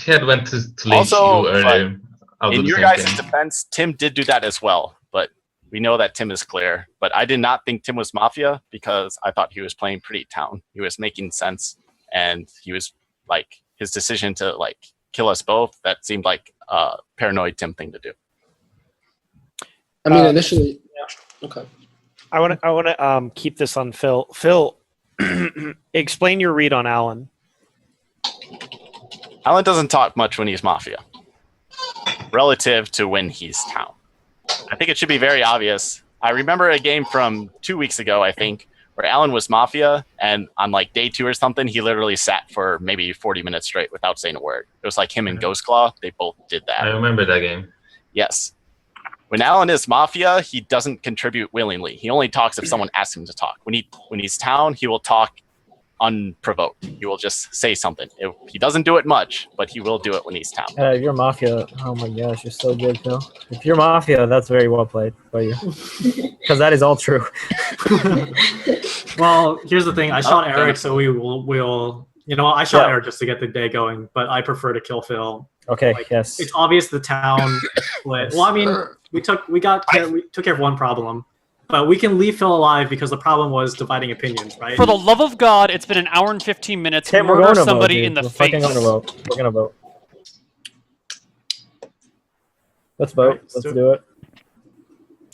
He had went to lynch Also, you earlier. I'll do in the your same guys' thing. defense, Tim did do that as well, but we know that Tim is clear. But I did not think Tim was Mafia because I thought he was playing pretty town. He was making sense, and he was like his decision to like kill us both. That seemed like a paranoid Tim thing to do. I mean, initially, yeah. Okay. I want to keep this on Phil. Phil, explain your read on Alan. Alan doesn't talk much when he's Mafia, relative to when he's town. I think it should be very obvious. I remember a game from 2 weeks ago, I think, where Alan was Mafia, and on like day 2 or something, he literally sat for maybe 40 minutes straight without saying a word. It was like him and Ghost Claw. They both did that. I remember that game. Yes. When Alan is Mafia, he doesn't contribute willingly. He only talks if someone asks him to talk. When he's town, he will talk unprovoked. He will just say something. He doesn't do it much, but he will do it when he's town. If you're Mafia, oh my gosh, you're so good, Phil. If you're Mafia, that's very well played by you. Because that is all true. Well, here's the thing. I shot Eric, so we'll you know, I shot Eric just to get the day going, but I prefer to kill Phil. Okay, Like, yes. It's obvious the town split. Well, I mean, we took care of one problem, But we can leave Phil alive because the problem was dividing opinions, right? For the love of God, it's been an hour and 15 minutes. Tim, we're Murder going to somebody vote, in the we're face. fucking gonna vote. We're gonna vote. Let's vote. Right, Let's so- do it.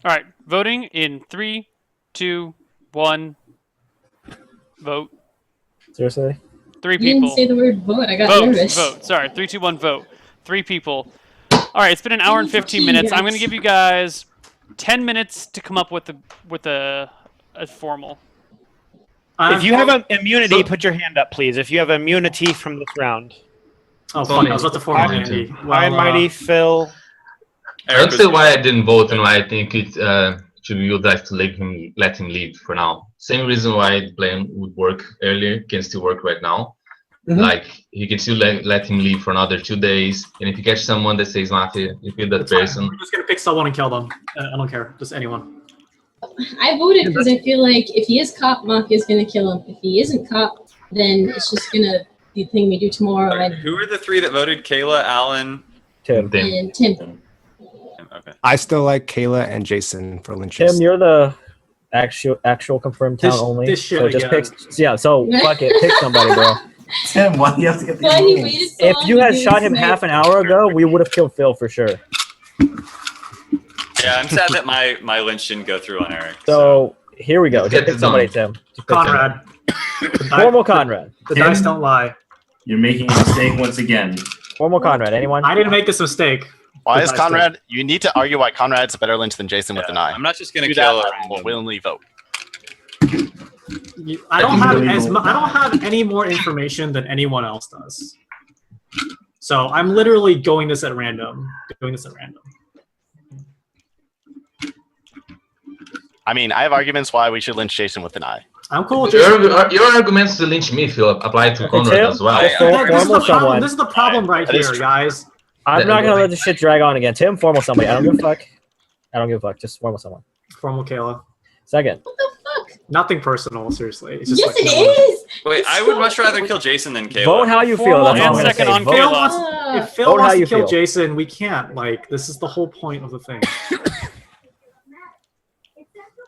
All right, voting in 3, 2, 1. Vote. Seriously? 3 You didn't people. say the word vote. I got Vote. nervous. Vote. Sorry. 3, 2, 1. Vote. 3 people. All right, it's been an hour and 15 minutes. I'm going to give you guys 10 minutes to come up with a formal. If you have immunity, put your hand up, please. If you have immunity from this round. Oh, fuck, I was about to form Andy. High and Mighty, Phil. I don't see why I didn't vote and why I think it should be your guys to let him leave for now. Same reason why the plan would work earlier can still work right now. Like he can still let him leave for another 2 days, and if you catch someone that says Mafia, you kill that person. We're just gonna pick someone and kill them. I don't care, just anyone. I voted because I feel like if he is cop, Mafia's gonna kill him. If he isn't cop, then it's just gonna be the thing we do tomorrow. And Who are the 3 that voted? Kayla, Alan, Tim. And Tim. Okay. I still like Kayla and Jason for lynches. Tim, you're the actual confirmed town only. this shit so just again. pick. Yeah. So fuck it. Pick somebody, bro. Tim, why do you have to get Why these he names? waited so If long you to had do shot this him tonight? half an hour ago, we would have killed Phil for sure. Yeah, I'm sad that my lynch didn't go through on Eric. So here we go. Let's Just get pick this somebody, done. Tim. Just pick Conrad. somebody. Formal Conrad. The Tim? dice don't lie. You're making a mistake once again. Formal Conrad. Anyone? I didn't make this mistake. Why The is dice Conrad? You need to argue why Conrad's a better lynch than Jason with an eye. I'm not just gonna Do kill that. a I will random. willingly vote. I don't think have illegal. I don't have any more information than anyone else does. So I'm literally doing this at random. I mean, I have arguments why we should lynch Jason with an eye. I'm cool with Jason. Your arguments to lynch me, Phil, apply to Conrad Tim, as well. just This is formal the problem. someone. This is the problem right That is here, true. guys. I'm not gonna let this shit drag on again. Tim, formal somebody. I don't give a fuck. I don't give a fuck. Just formal someone. Formal Kayla. Second. What the fuck? Nothing personal, seriously. It's just Yes, like, it no one- is. Wait, It's I would so much rather funny. kill Jason than Kayla. Vote how you feel. Formal That's all I'm and gonna second say. on Vote. Phil Kayla. wants, if Phil Vote how wants to you kill feel. Jason, we can't. Like, this is the whole point of the thing.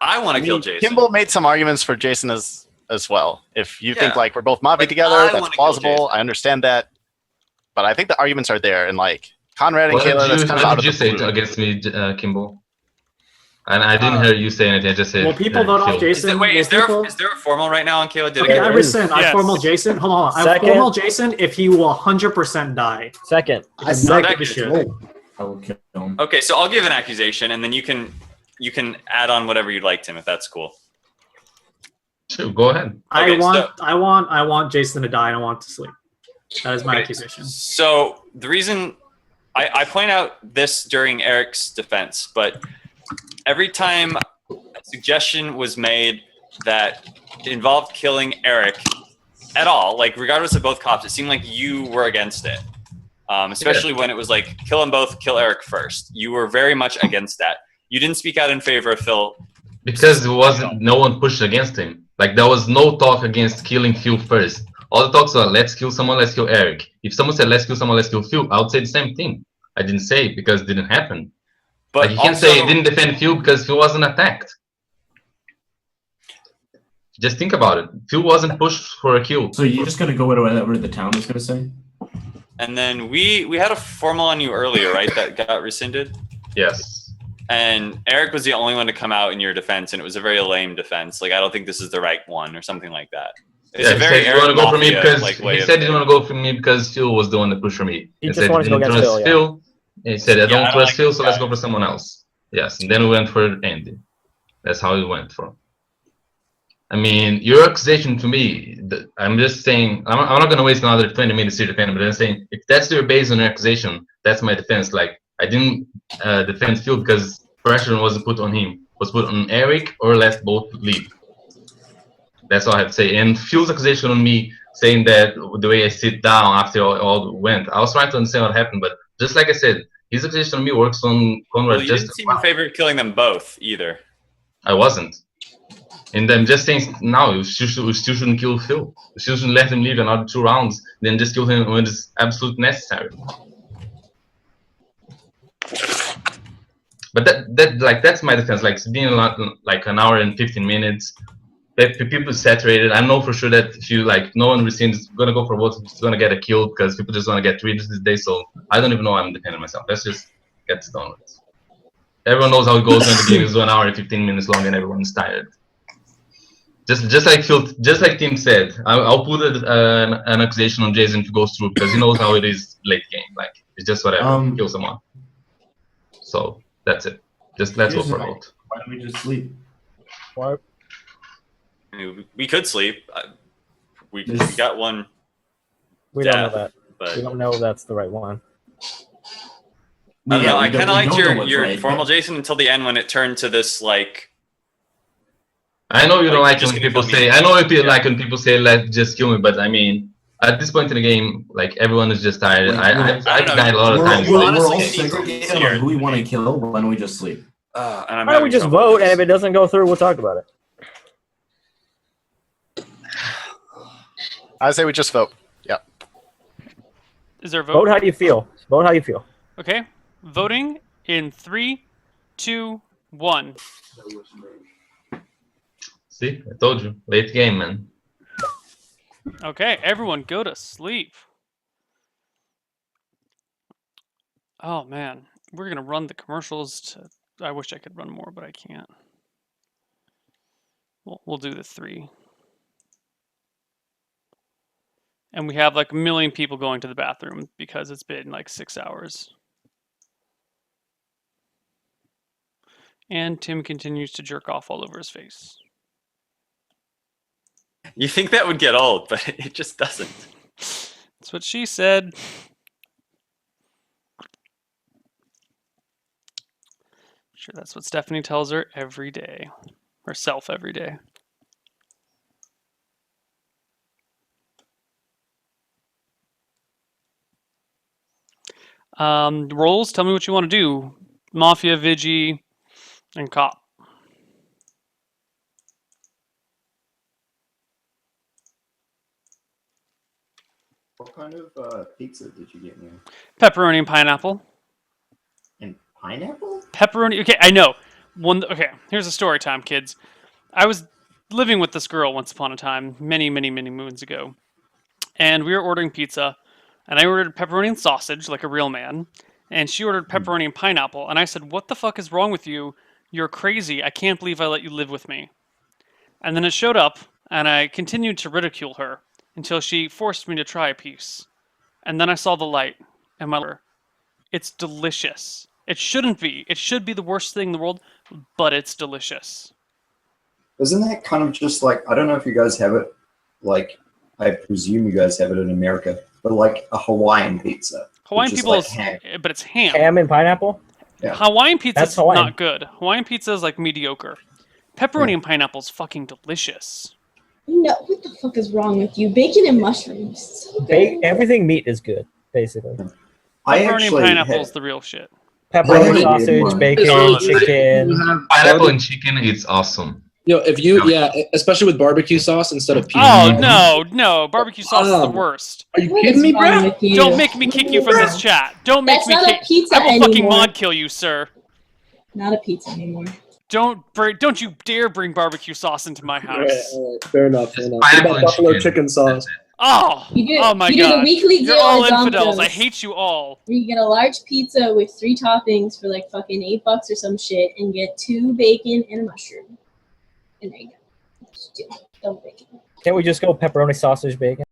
I want to kill Jason. Kimball made some arguments for Jason as well. If you think Yeah. like we're both Mafia Like, together, I that's wanna kill plausible. Jason. I understand that, but I think the arguments are there. And like Conrad and What Kayla, that's did kind you, of out what of did you the say blue. against me, Kimball? And I didn't hear you say anything. I just said. Well, people vote off Phil. Jason. Wait, is Well, there people- is there a formal right now on Kayla? Did Okay, it I go? rescind. I Yes. formal Jason. Hold on. I Second. formal Jason if he will 100% die. Second. I do not give a Second. shit. I will kill him. Okay, so I'll give an accusation, and then you can add on whatever you'd like, Tim, if that's cool. Sure, go ahead. I Okay, want Jason to die and I want to sleep. That is my Okay. accusation. So the reason I point out this during Eric's defense, but every time a suggestion was made that involved killing Eric at all, like regardless of both cops, it seemed like you were against it. Especially when it was like kill them both, kill Eric first. You were very much against that. You didn't speak out in favor of Phil. Because there wasn't no one pushed against him. Like there was no talk against killing Phil first. All the talks were let's kill someone, let's kill Eric. If someone said let's kill someone, let's kill Phil, I would say the same thing. I didn't say it because it didn't happen. But Like, you can't say he didn't defend Phil because Phil wasn't attacked. Just think about it. Phil wasn't pushed for a kill. So you're just gonna go with whatever the town is gonna say? And then we had a formal on you earlier, right? That got rescinded. Yes. And Eric was the only one to come out in your defense, and it was a very lame defense. Like I don't think this is the right one, or something like that. It's Yeah, a he very said you want to go for me Mafia, because like, way he of said you doing want to go for me because Phil was the one that pushed for me. He And just said wanted to go didn't against trust Phil, yeah. Phil. And he said I Yeah, don't I don't trust like Phil, this so let's guy. go for someone else. Yes, and then we went for Andy. That's how we went for. I mean, your accusation to me, I'm just saying, I'm not going to waste another 20 minutes to defend, but I'm saying, if that's your base on your accusation, that's my defense. Like, I didn't defend Phil because pressure wasn't put on him. It was put on Eric or let both leave. That's all I have to say. And Phil's accusation on me, saying that the way I sit down after all went, I was trying to understand what happened, but just like I said, his accusation on me works on Conrad Well, you just didn't seem in favor of killing them both either. I wasn't. And I'm just saying now, we still shouldn't kill Phil. We still shouldn't let him leave another 2 rounds, then just kill him when it's absolutely necessary. But that's my defense. Like being a lot, like an hour and 15 minutes. People saturated. I know for sure that if you like, no one receives gonna go for votes. It's gonna get a kill because people just wanna get reads these days. So I don't even know why I'm defending myself. Let's just get this done with. Everyone knows how it goes when the game is 1 hour and 15 minutes long and everyone's tired. Just like Tim said, I'll put an accusation on Jason if it goes through because he knows how it is late game. Like it's just whatever, kill someone. So that's it. Just let's go for a vote. Why don't we just sleep? Why? I mean, we could sleep. We got one. We don't know that. But we don't know that's the right one. I don't know. I kind of liked your right, formal Jason until the end when it turned to this like. I know you don't like when just people gonna say. I know you like when people say "Let just kill me," but I mean, at this point in the game, like everyone is just tired. I've died a lot of times. We're all segregated on who we want to kill. Why don't we just sleep? And Why don't we just vote, and if it doesn't go through, we'll talk about it. I say we just vote. Yeah. Is there a vote? Vote how you feel. Vote how you feel. Okay. Voting in 3, 2, 1. See, I told you, late game, man. Okay, everyone go to sleep. Oh man, we're gonna run the commercials to. I wish I could run more, but I can't. We'll do the 3. And we have like 1 million people going to the bathroom because it's been like 6 hours. And Tim continues to jerk off all over his face. You think that would get old, but it just doesn't. That's what she said. Sure, that's what Stephanie tells her every day. Herself every day. Roles, tell me what you want to do. Mafia, Vigi, and Cop. What kind of pizza did you get me? Pepperoni and pineapple. And pineapple? Pepperoni. Okay, I know. Okay, here's a story time, kids. I was living with this girl once upon a time, many, many, many moons ago. And we were ordering pizza. And I ordered pepperoni and sausage, like a real man. And she ordered pepperoni and pineapple. And I said, "What the fuck is wrong with you? You're crazy. I can't believe I let you live with me." And then it showed up, and I continued to ridicule her until she forced me to try a piece. And then I saw the light, and it's delicious. It shouldn't be. It should be the worst thing in the world, but it's delicious. Isn't that kind of just like, I don't know if you guys have it, like, I presume you guys have it in America, but like a Hawaiian pizza. Hawaiian pizza like is, ham. but it's ham. Ham and pineapple? Yeah. Hawaiian pizza is Hawaiian. not good. Hawaiian pizza is like mediocre. Pepperoni and pineapple is fucking delicious. No, what the fuck is wrong with you? Bacon and mushrooms. So good. Everything meat is good, basically. Pepperoni and pineapple is the real shit. Pepperoni, sausage, bacon, chicken. Pineapple and chicken, it's awesome. If you, especially with barbecue sauce instead of pizza. Oh, no. Barbecue sauce is the worst. Are you kidding me, bro? Don't make me kick you from this chat. Don't make That's me not a kick. pizza I will fucking anymore. mod kill you, sir. Not a pizza anymore. Don't you dare bring barbecue sauce into my house. All right. Fair enough. What Pineapple about and buffalo chicken sauce? Oh my you do god. the weekly You're deal all at infidels. Domino's. I hate you all. Where you get a large pizza with 3 toppings for like fucking $8 or some shit, and get 2 bacon and a mushroom. And there you go. Just do it. Double bacon. Can't we just go pepperoni, sausage, bacon?